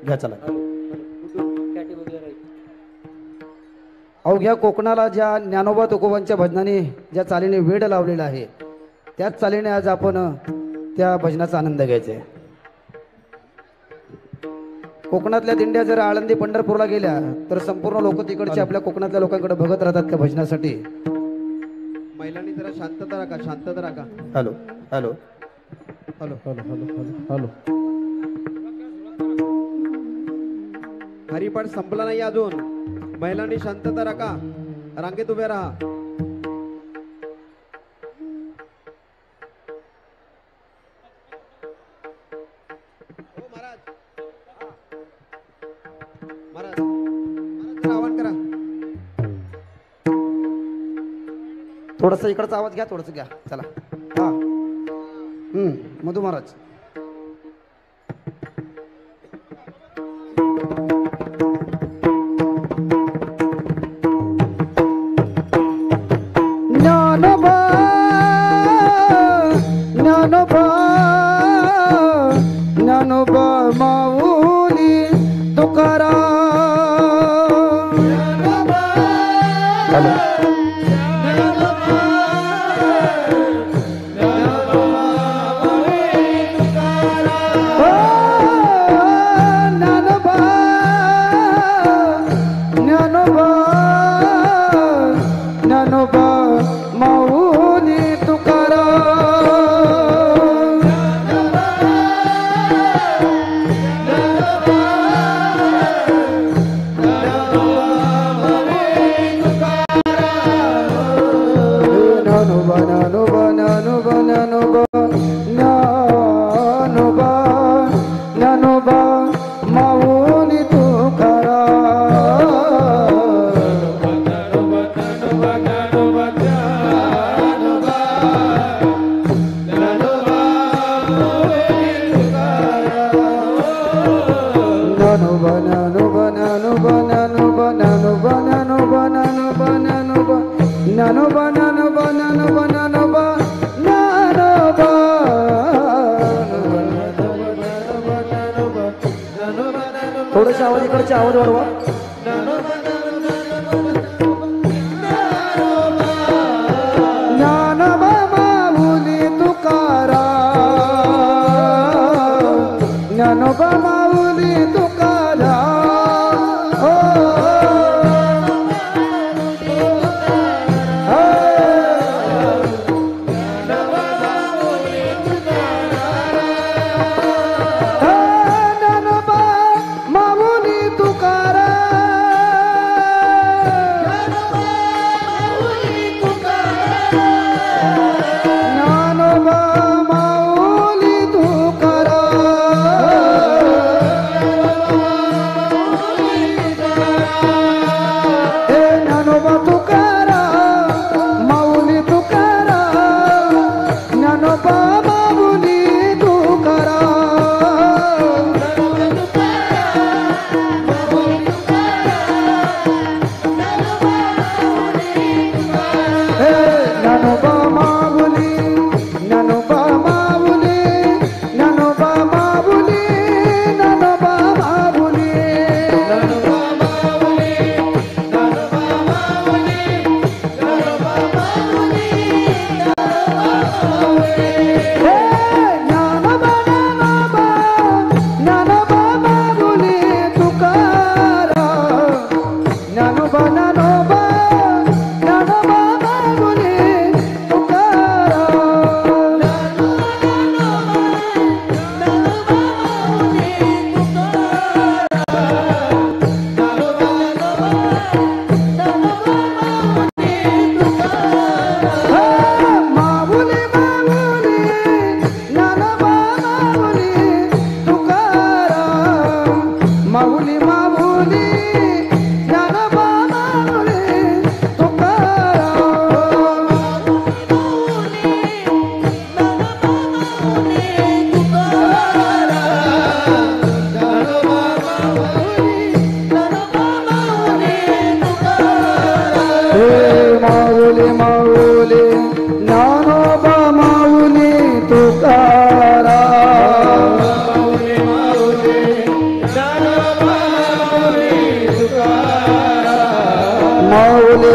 घ्या चला अवघ्या कोकणाला ज्या ज्ञानोबा तुकोबांच्या भजनाने ज्या चालीने वेड लावलेला आहे त्याच चालीने आज आपण त्या भजनाचा आनंद घ्यायचा आहे कोकणातल्या दिंड्या जर आळंदी पंढरपूरला गेल्या तर संपूर्ण लोक तिकडचे आपल्या कोकणातल्या लोकांकडे बघत राहतात त्या भजनासाठी. महिलांनी जरा शांतता राखा, शांतता राखा. Hello hello hello hello hello hello hello. Haripath संपला नाही अजून. महिलांनी शांतता राखा, रांगेत उभे राहा. महाराज जरा आवाहन करा. थोडस इकडचा आवाज घ्या, थोडस घ्या. चला हा. मधु महाराज. ज्ञानोबा ज्ञानोबा ज्ञानोबा माऊली तुकाराम. हॅलो. थोडस आवाज इकडचे आवाज वाढवा. ज्ञानोबा माऊली तुकाराम, ज्ञानोबा माऊली तुकाराम. हो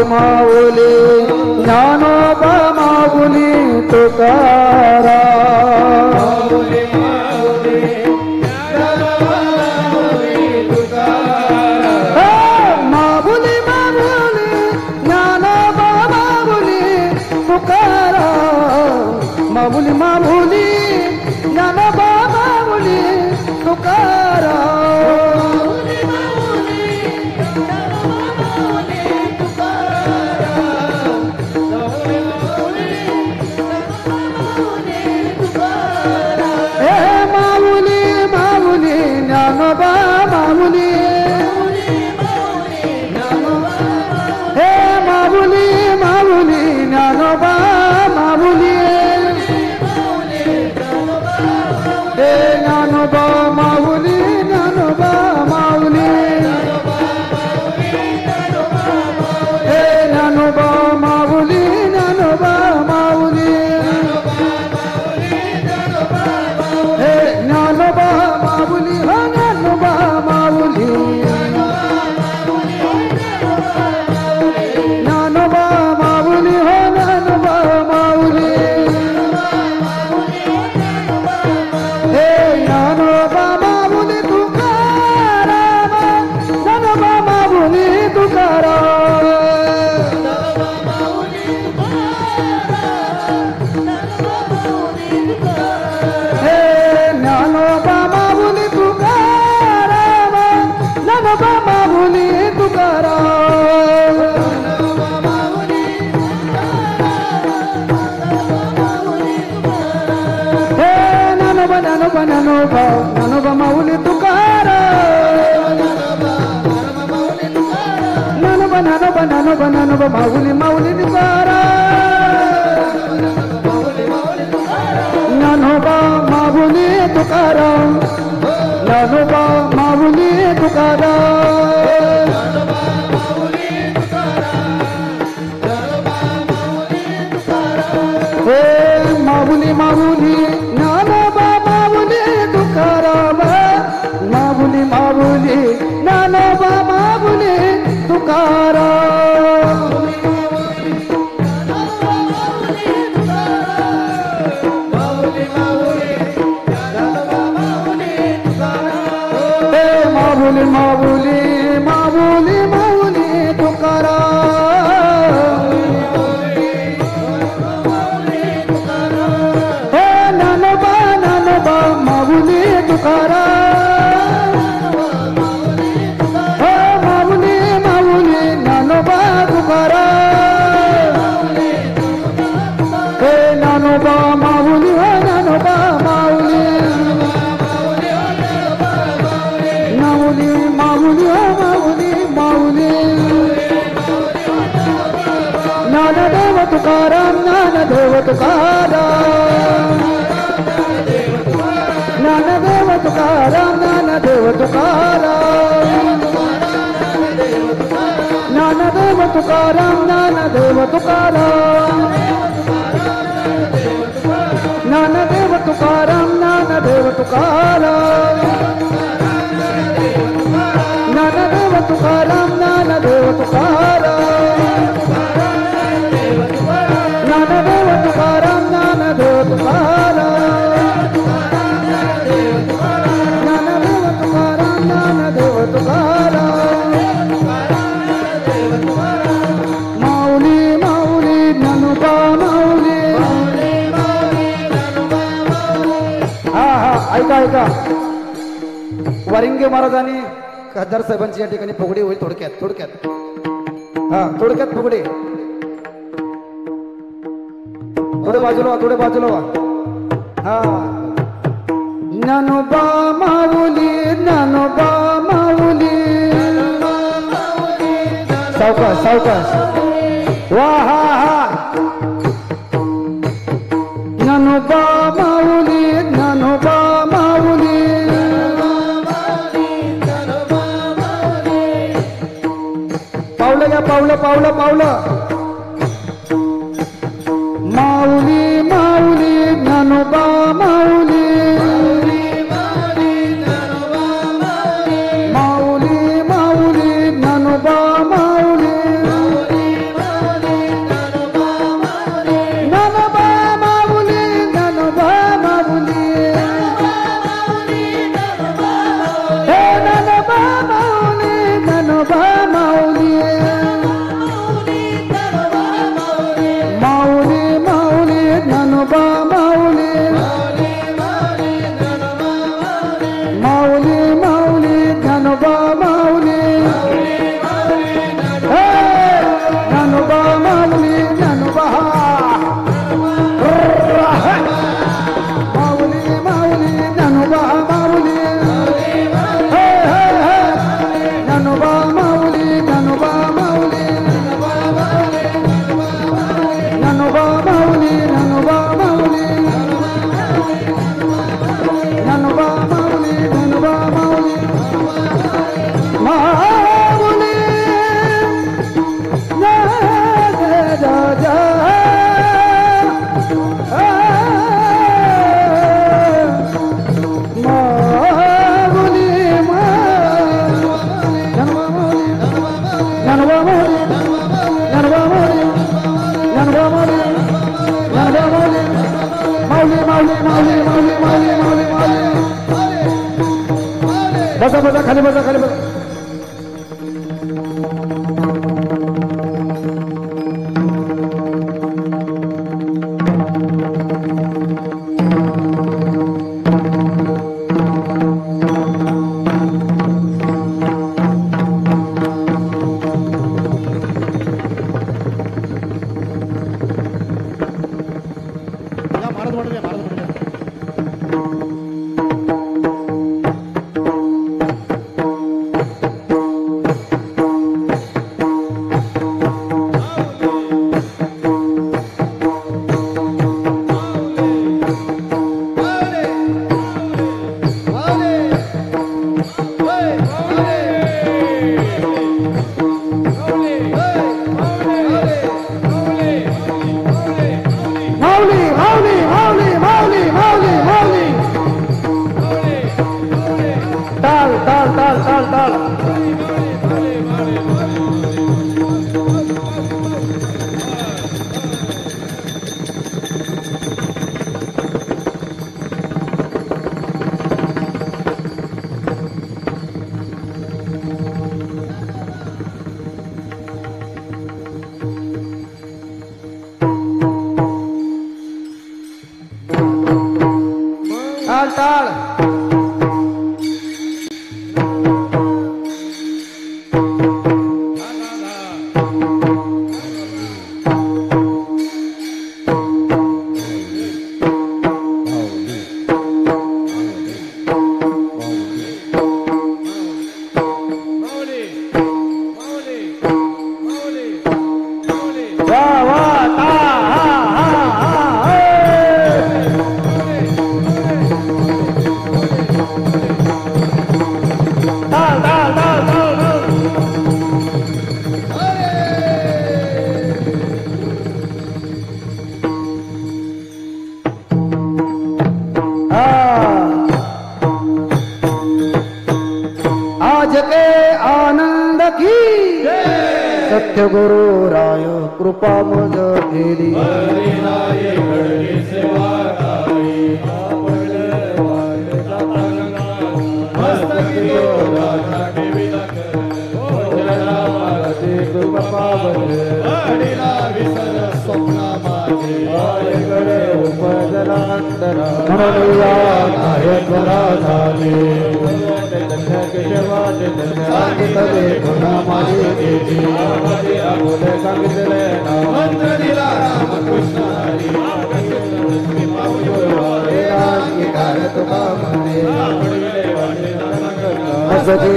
माऊली ज्ञानोबा माऊली तुकाराम. ज्ञानोबा माऊली माऊली तुकाराम ज्ञानोबा माऊली तुकाराम ज्ञानोबा माऊली तुकाराम हे माऊली माऊली ज्ञानोबा माऊली तुकाराम माऊली माऊली ज्ञानोबा माऊली तुकाराम हे माऊली माऊली माऊली माऊली तुकाराम हे ज्ञानोबा ज्ञानोबा माऊली तुकाराम हे माऊली माऊली ज्ञानोबा तुकाराम हे ज्ञानोबा माऊली हो ज्ञानोबा माऊली माऊली माऊली हो माऊली माऊली ज्ञानदेव तुकाराम ज्ञानदेव तुकाराम ज्ञानदेव तुकाराम ज्ञानदेव तुकाराम ज्ञानदेव तुकाराम ज्ञानदेव तुकाराम ज्ञानदेव तुकाराम ज्ञानदेव तुकाराम ज्ञानदेव तुकाराम ज्ञानदेव तुकाराम ज्ञानदेव तुकाराम ज्ञानदेव तुकाराम ज्ञानदेव तुकाराम ज्ञानदेव तुकाराम माऊली माऊली ज्ञानोबा माऊली हा हा ऐका ऐका वारिंगे महाराजांनी खासदार साहेबांची या ठिकाणी फुगडी होईल थोडक्यात थोडक्यात हा थोडक्यात फुगडी थोडे बाजूला व्हा थोडे बाजूला व्हा हा ज्ञानोबा माऊली ज्ञानोबा माऊली सावकाश सावकाश वा हा हा ज्ञानोबा माऊली ज्ञानोबा माऊली पावलं घ्या पावलं पावलं पावलं माऊली माऊली ज्ञानोबा माऊली माऊली माऊली ज्ञानोबा माऊली ज्ञानोबा माऊली ज्ञानोबा माऊली हे ज्ञानोबा माऊली ज्ञानोबा माऊली माऊली माऊली ज्ञानोबा माऊली माऊली माऊली ज्ञानोबा माऊली हे ज्ञानोबा माऊली ज्ञानोबा माऊली माऊली ज्ञानोबा माऊली हे हे हे ज्ञानोबा माऊली ज्ञानोबा माऊली ज्ञानोबा माऊली ज्ञानोबा माऊली ज्ञानोबा माऊली ज्ञानोबा माऊली माऊली जा जा जा माऊली ज्ञानोबा माऊली ज्ञानोबा माऊली ज्ञानोबा माऊली ज्ञानोबा माऊली ज्ञानोबा माऊली माऊली माऊली माऊली माऊली माऊली माऊली माऊली बसा बसा खाली बसा खाली बसा या महाराज वाटत महाराज वाटत टाळ आज के आनंद की सत्य गुरु राय कृपा मुझ केली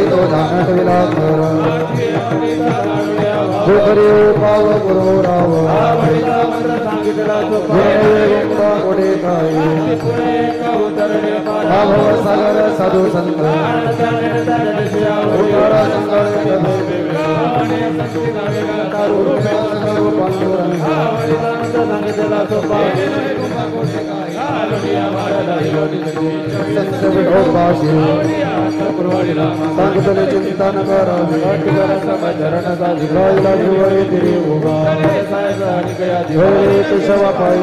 तो धानट विलास पाव गुरु राव सागर साधू संत सांगितले चिंता न करा केशवा पाय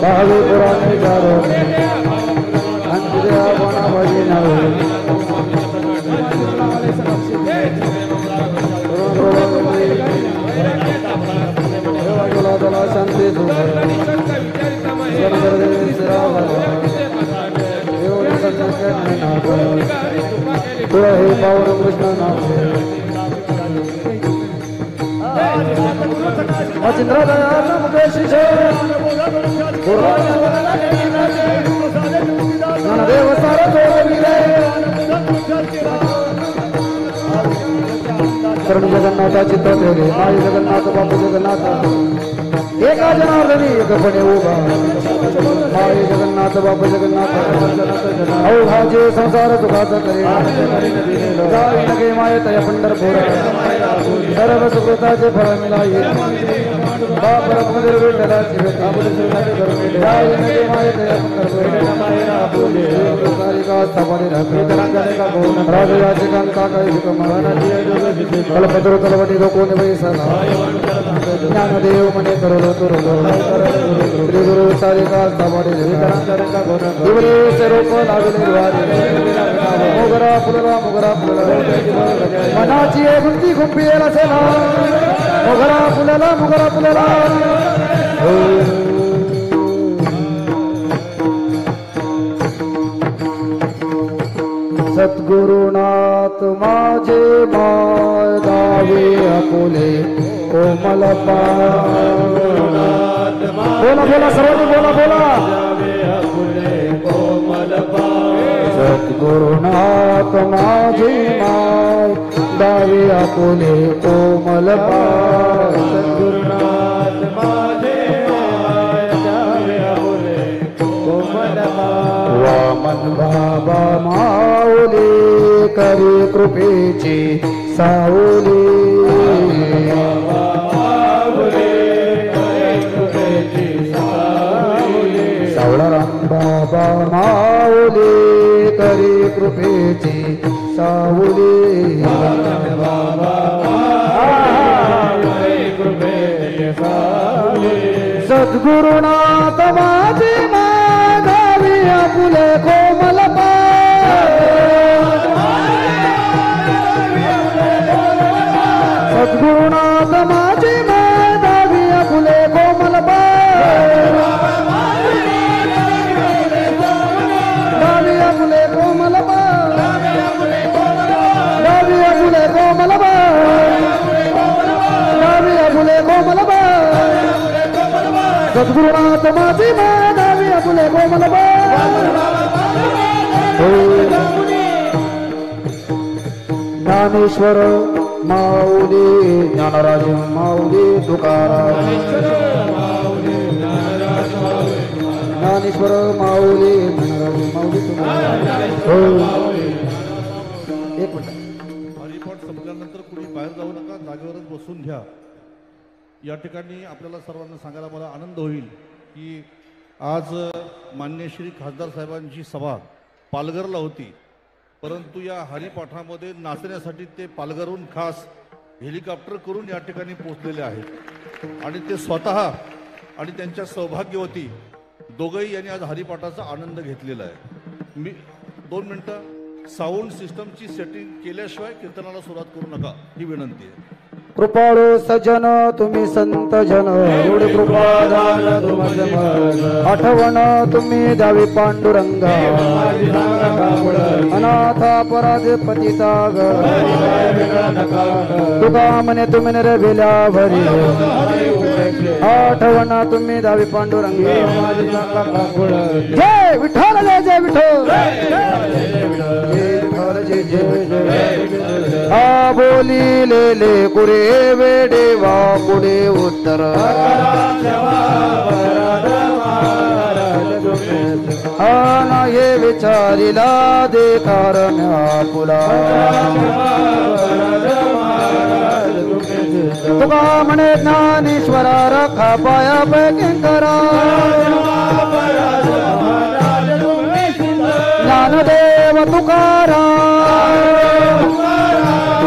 भावी पुराणे चारो अंतिया बना भजी नावे दला शांती तुला हे पावन कृष्ण नाम अचिंद्र दयाल मुकेश देव सारा शरण जगन्नाथा चित्त तेरे माई जगन्नाथ बापू जगन्नाथ एका जनार्दनी एकपणे उभा माई जगन्नाथ बापू जगन्नाथ अवघाचे संसार सुखाचा करे जाई नगे माये तया पंढरपूर सर्व सुकृताचे फळ मिळाई बाप रत्नदेव विठ्ठलाची जाई नगे माये तया पंढरपूर सारिका स्थापने राजयाचे कांता काही कल्पतरु कलवटी लोकोने वैसला ज्ञानदेव मने करोलो तुरलो श्री गुरु सारिका स्थापने दिवरे स्वरूप लागले द्वारे मोगरा फुलला मनाची गुंती गुंपियला सेना मोगरा फुलला सद्गुरुनाथ माझे माय दावे अकोले कोमल बोला बोला सर्वांनी बोला सद्गुरुनाथ माझे माय दावे अकोले कोमल सद्गुरुनाथ माझे माय दावे अकोले कोमल वामन बाबा माऊली करी कृपेची सावली सावळाराम बाबा माऊली करी कृपेची सावली सद्गुरुनाथ माझी मागावी आपुले कोमल सद्गुरुनाथ माझी मागावी आपुले कोमल गावी आपुले कोमल गावी आपुले कोमल गावी आपुले कोमल सद्गुरुनाथ माझी मागावी आपुले कोमल ज्ञानेश्वर माऊली ज्ञानराज माऊली तुकाराम ज्ञानेश्वर माऊली ज्ञानराज माऊली तुकाराम एक मिनिट हरिपाठ संपल्यानंतर कुणी बाहेर जाऊ नका, जागेवरच बसून घ्या. या ठिकाणी आपल्याला सर्वांना सांगायला मला आनंद होईल की आज मान्य श्री खासदार साहेबांची सभा पालघरला होती, परंतु या हरिपाठामध्ये नाचण्यासाठी ते पालघरहून खास हेलिकॉप्टर करून या ठिकाणी पोहोचलेले आहेत आणि ते स्वतः आणि त्यांच्या सौभाग्यवती दोघंही यांनी आज हरिपाठाचा आनंद घेतलेला आहे. मी 2 मिनटं साऊंड सिस्टमची सेटिंग केल्याशिवाय कीर्तनाला सुरुवात करू नका ही विनंती आहे. कृपाळू सजन तुम्ही संत जन एवढे कृपादान तुमचे आठवण तुम्ही द्यावी पांडुरंगा अनाथ अपराध पतिता तुका म्हणे तुम्ही रविल्या भरी आठवण तुम्ही द्यावी पांडुरंगा जय विठ्ठल जय जय विठ्ठल जय जय आ बोली ले कुरे वेडे वा पुढे उत्तर हा नाही विचारिला देकार पुला तुका म्हणे ज्ञानेश्वरा रखा पाया पैकी करा ज्ञानदेव तुकाराम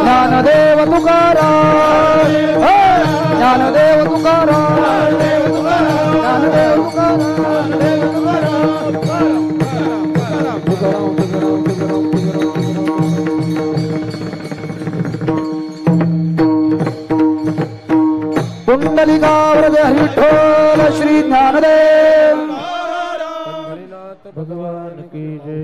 ज्ञानदेव तुकाराम ज्ञानदेव तुकाराम ज्ञानदेव कुंडलिकावर विठ्ठल श्री ज्ञानदेव भगवान की जय.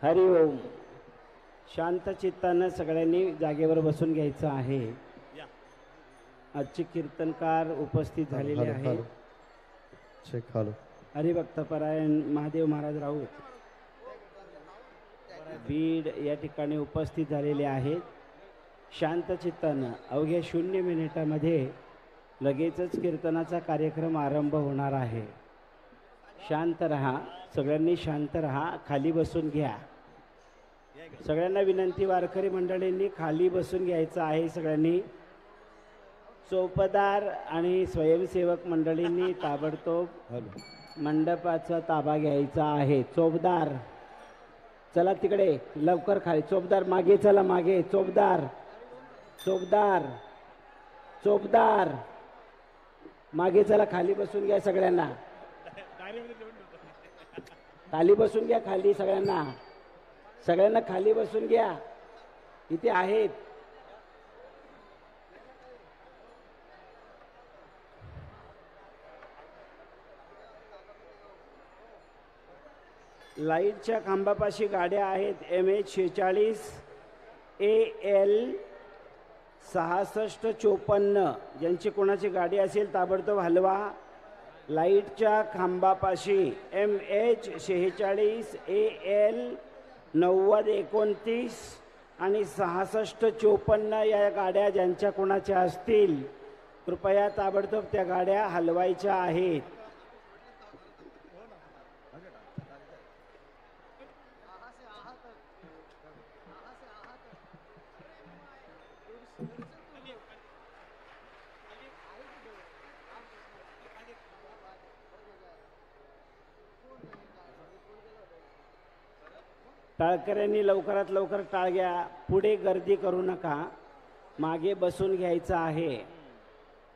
हरि ओम. शांत चित्तानं सगळ्यांनी जागेवर बसून घ्यायचं आहे. आजचे कीर्तनकार उपस्थित झालेले आहेत. हरिभक्तपरायण महादेव महाराज राऊत बीड या ठिकाणी उपस्थित झालेले आहेत. शांत चित्तानं अवघ्या 0 मिनिटामध्ये लगेचच कीर्तनाचा कार्यक्रम आरंभ होणार आहे. शांत रहा, सगळ्यांनी शांत रहा. खाली बसून घ्या. सगळ्यांना विनंती, वारकरी मंडळींनी खाली बसून घ्यायचं आहे. सगळ्यांनी चौपदार आणि स्वयंसेवक मंडळींनी ताबडतोब मंडपाचा ताबा घ्यायचा आहे. चौपदार चला तिकडे लवकर खाली. चौपदार मागे चला, मागे. चौपदार चौपदार चौपदार मागे चला. खाली बसून घ्या सगळ्यांना. खाली बसून घ्या. खाली सगळ्यांना सगळ्यांना खाली बसून घ्या. इथे आहेत. लाईटच्या खांबापाशी गाड्या आहेत. MH46 AL 6654. ज्यांची कोणाची गाडी असेल ताबडतोब हलवा. लाईटच्या खांबापाशी MH46 AL 9029 आणि 6654 या गाड्या ज्यांच्या कोणाच्या असतील कृपया ताबडतोब त्या गाड्या हलवायच्या आहेत. टाळकऱ्यांनी लवकरात लवकर टाळग्या. पुढे गर्दी करू नका. मागे बसून घ्यायचं आहे.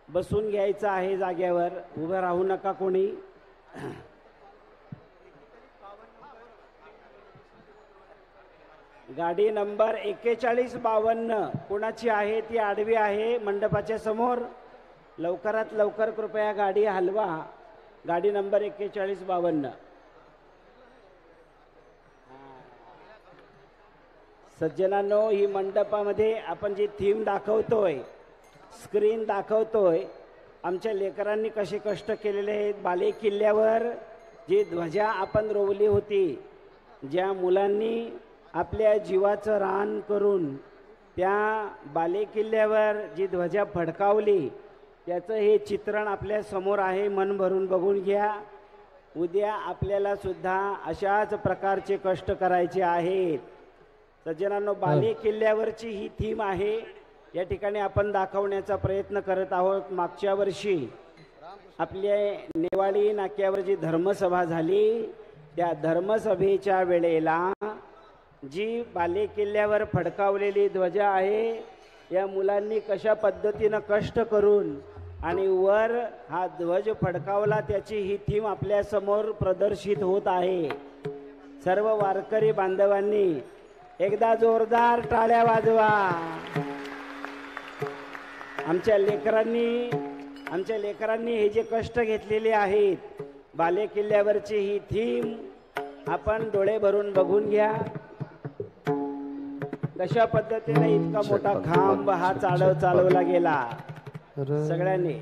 बसून घ्यायचं आहे जाग्यावर. उभं राहू नका कोणी. गाडी नंबर 4152 कोणाची आहे ती आडवी आहे मंडपाच्या समोर. लवकरात लवकर कृपया गाडी हलवा. गाडी नंबर 4152. सज्जनांनो, ही मंडपामध्ये आपण जी थीम दाखवतोय, स्क्रीन दाखवतोय, आमच्या लेकरांनी कसे कष्ट केलेले आहेत. बाले किल्ल्यावर जी ध्वजा आपण रोवली होती, ज्या मुलांनी आपल्या जीवाचं रान करून त्या बाले किल्ल्यावर जी ध्वजा फडकावली, त्याचं हे चित्रण आपल्या समोर आहे. मन भरून बघून घ्या. उद्या आपल्याला सुद्धा अशाच प्रकारचे कष्ट करायचे आहेत. सज्जनांनो, बाले किल्ल्यावरची ही थीम आहे. या ठिकाणी आपण दाखवण्याचा प्रयत्न करत आहोत. मागच्या वर्षी आपल्या नेवाळी नाक्यावर जी धर्मसभा झाली, त्या धर्मसभेच्या वेळेला जी बाले किल्ल्यावर फडकावलेली ध्वजा आहे, या मुलांनी कशा पद्धतीनं कष्ट करून आणि वर हा ध्वज फडकावला, त्याची ही थीम आपल्या समोर प्रदर्शित होत आहे. सर्व वारकरी बांधवांनी एकदा जोरदार टाळ्या वाजवा. आमच्या लेकरांनी हे जे कष्ट घेतलेले आहेत, बाले किल्ल्यावरची ही थीम आपण डोळे भरून बघून घ्या. कशा पद्धतीने इतका मोठा खांब हा चालवला गेला. सगळ्यांनी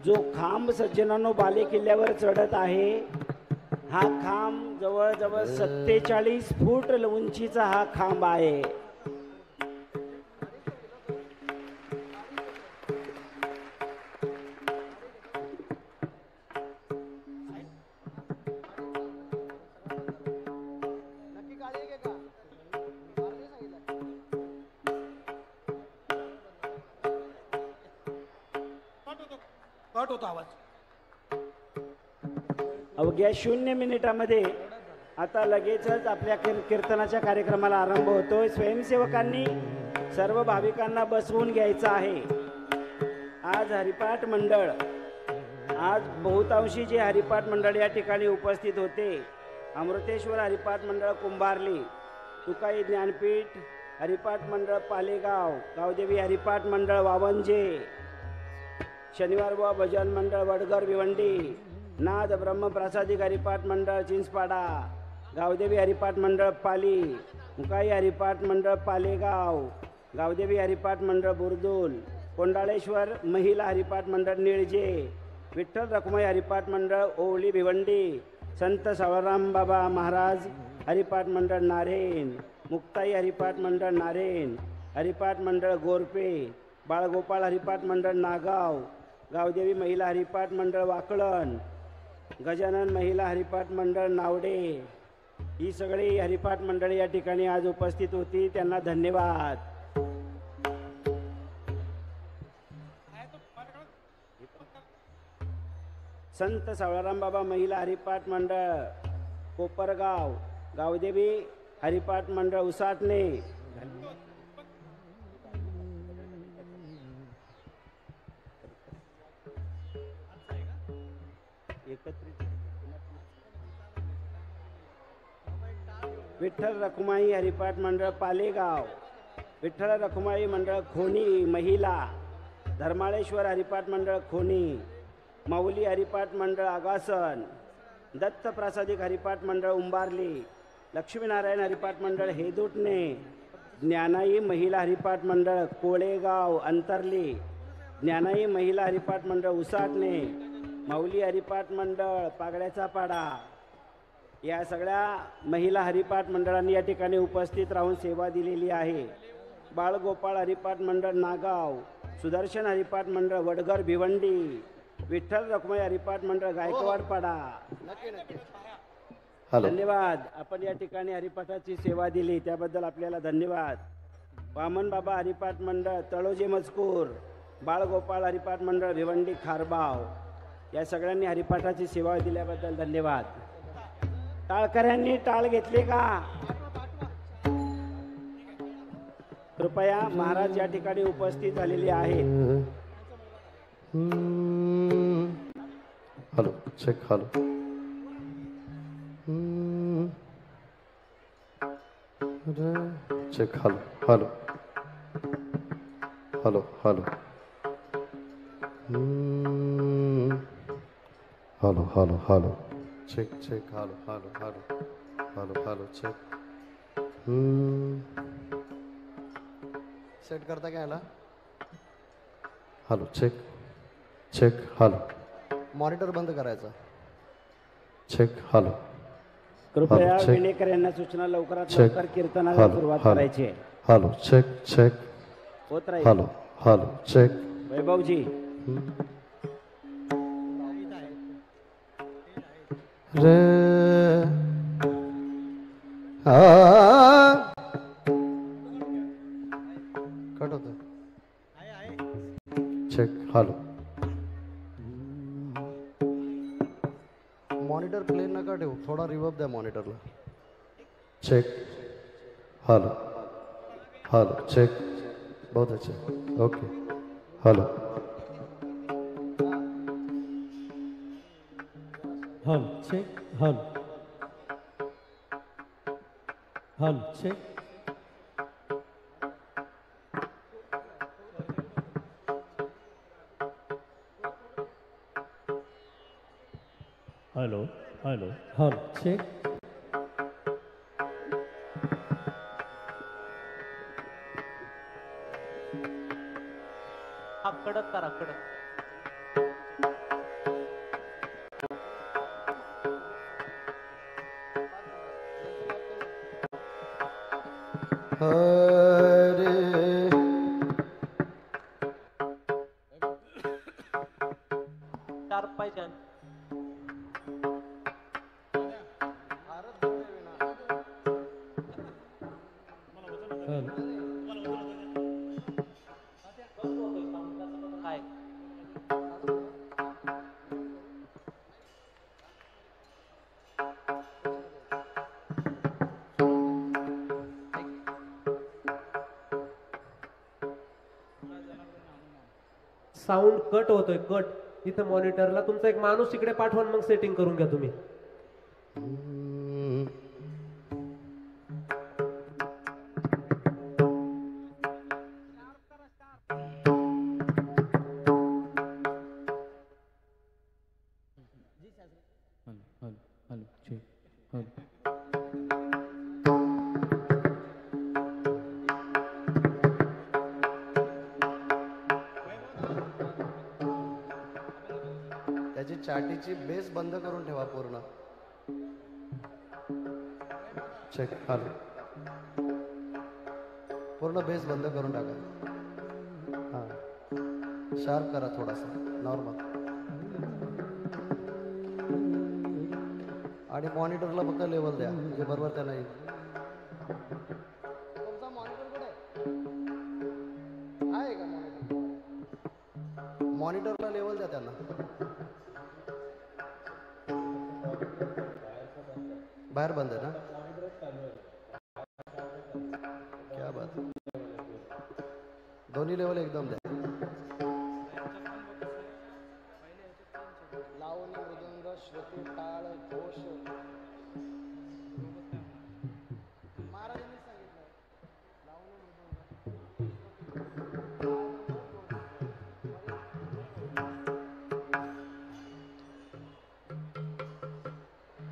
जो खांब सज्जनांनो बाले किल्ल्यावर चढत आहे, हा खांब जवळजवळ 47 फूट उंचीचा हा खांब आहे. अवघ्या 0 मिनिटामध्ये आता लगेचच आपल्या कीर्तनाच्या कार्यक्रमाला आरंभ होतोय. स्वयंसेवकांनी सर्व भाविकांना बसवून घ्यायचं आहे. आज हरिपाठ मंडळ, आज बहुतांशी जे हरिपाठ मंडळ या ठिकाणी उपस्थित होते, अमृतेश्वर हरिपाठ मंडळ कुंभारली, तुकाई ज्ञानपीठ हरिपाठ मंडळ पालेगाव, गावदेवी हरिपाठ मंडळ वावंजे, शनिवार बुवा भजन मंडळ वडगर भिवंडी, नाद ब्रह्मप्रसादिक हरिपाठ मंडळ चिंचपाडा, गावदेवी हरिपाठ मंडळ पाली, मुकाई हरिपाठ मंडळ पालेगाव, गावदेवी हरिपाठ मंडळ बुरदुल, कोंडाळेश्वर महिला हरिपाठ मंडळ निळजे, विठ्ठल रखुमाई हरिपाठ मंडळ ओवली भिवंडी, संत सावळराम बाबा महाराज हरिपाठ मंडळ नारेन, मुक्ताई हरिपाठ मंडळ नारेन, हरिपाठ मंडळ गोरपे, बाळगोपाळ हरिपाठ मंडळ नागाव, गावदेवी महिला हरिपाठ मंडळ वाकळण, गजानन महिला हरिपाठ मंडळ नावडे, ही सगळी हरिपाठ मंडळी या ठिकाणी आज उपस्थित होती. त्यांना धन्यवाद. संत सावळाराम बाबा महिला हरिपाठ मंडळ कोपरगाव, गावदेवी हरिपाठ मंडळ उसाटणे, विठ्ठल रखुमाई हरिपाठ मंडळ पालेगाव, विठ्ठल रखुमाई मंडळ खोनी महिला, धर्माळेश्वर हरिपाठ मंडळ खोनी, माऊली हरिपाठ मंडळ आगासन, दत्त प्रसादिक हरिपाठ मंडळ उंबारली, लक्ष्मीनारायण हरिपाठ मंडळ हेदुटणे, ज्ञानाई महिला हरिपाठ मंडळ कोळेगाव अंतरली, ज्ञानाई महिला हरिपाठ मंडळ उसाटणे, माऊली हरिपाठ मंडळ पागड्याचा पाडा, या सगळ्या महिला हरिपाठ मंडळांनी या ठिकाणी उपस्थित राहून सेवा दिलेली आहे. बाळगोपाळ हरिपाठ मंडळ नागाव, सुदर्शन हरिपाठ मंडळ वडगर भिवंडी, विठ्ठल रखुमाई हरिपाठ मंडळ गायकवाड पाडा, हॅलो धन्यवाद. आपण या ठिकाणी हरिपाठाची सेवा दिली त्याबद्दल आपल्याला धन्यवाद. वामन बाबा हरिपाठ मंडळ तळोजी मजकूर, बाळगोपाळ हरिपाठ मंडळ भिवंडी खारबाव या सगळ्यांनी हरिपाठाची सेवा दिल्याबद्दल धन्यवाद. टाळकऱ्यांनी टाळ घेतली का? कृपया महाराज या ठिकाणी उपस्थित झालेले आहेत. Hello check hello check hello hello hello hello hello hello hello check check hello hello hello hello hello check set करता काय याला? Hello check check hello monitor बंद करायचा. चेक हॅलो कृपया check. विनेकर यांना सूचना लवकरात check. लवकर कीर्तनाला हॅलो सुरुवात हॅलो करायची आहे. हॅलो चेक चेक होत राहील. हॅलो हॅलो चेक वैभवजी रे कट होत चेक हॅलो मॉनिटर प्ले नका ठेवू, थोडा रिवर्ब द्या मॉनिटरला. चेक हॅलो हॅलो चेक बहुत अच्छे ओके हॅलो हल चेक हल हल चेक हॅलो हॅलो हल चेक हा कडक करा कडक. हरे 4 पाहिजे. काय साऊंड कट होतोय कट. इथं मॉनिटरला तुमचा एक माणूस इकडे पाठवा मग सेटिंग करून घ्या तुम्ही. हल हल चेक हल त्याची चाटीची बेस बंद करून ठेवा पूर्ण. चेक हॅलो पूर्ण बेस बंद करून टाका. हां शार्प करा थोडासा नॉर्मल आणि मॉनिटरला फक्त लेवल द्या म्हणजे बरोबर त्याला येईल. तुमचा मॉनिटर कुठे आहे का? मॉनिटरला लेवल द्या त्यांना. बाहेर बंद आहे ना? क्या बात. दोन्ही लेवल एकदम द्या. लावणी मृदंग श्रुती टाळ घोष महाराजांनी सांगितलं लावणी मृदंग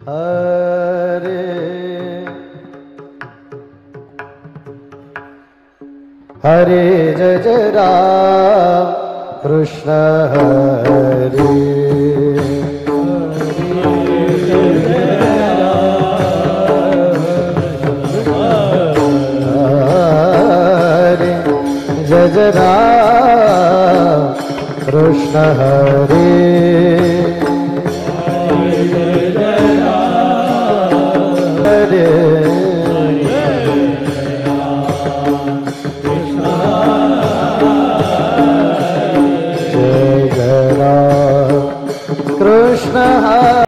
हरे हरे जय जय राम कृष्ण हरे हरे जय जय राम कृष्ण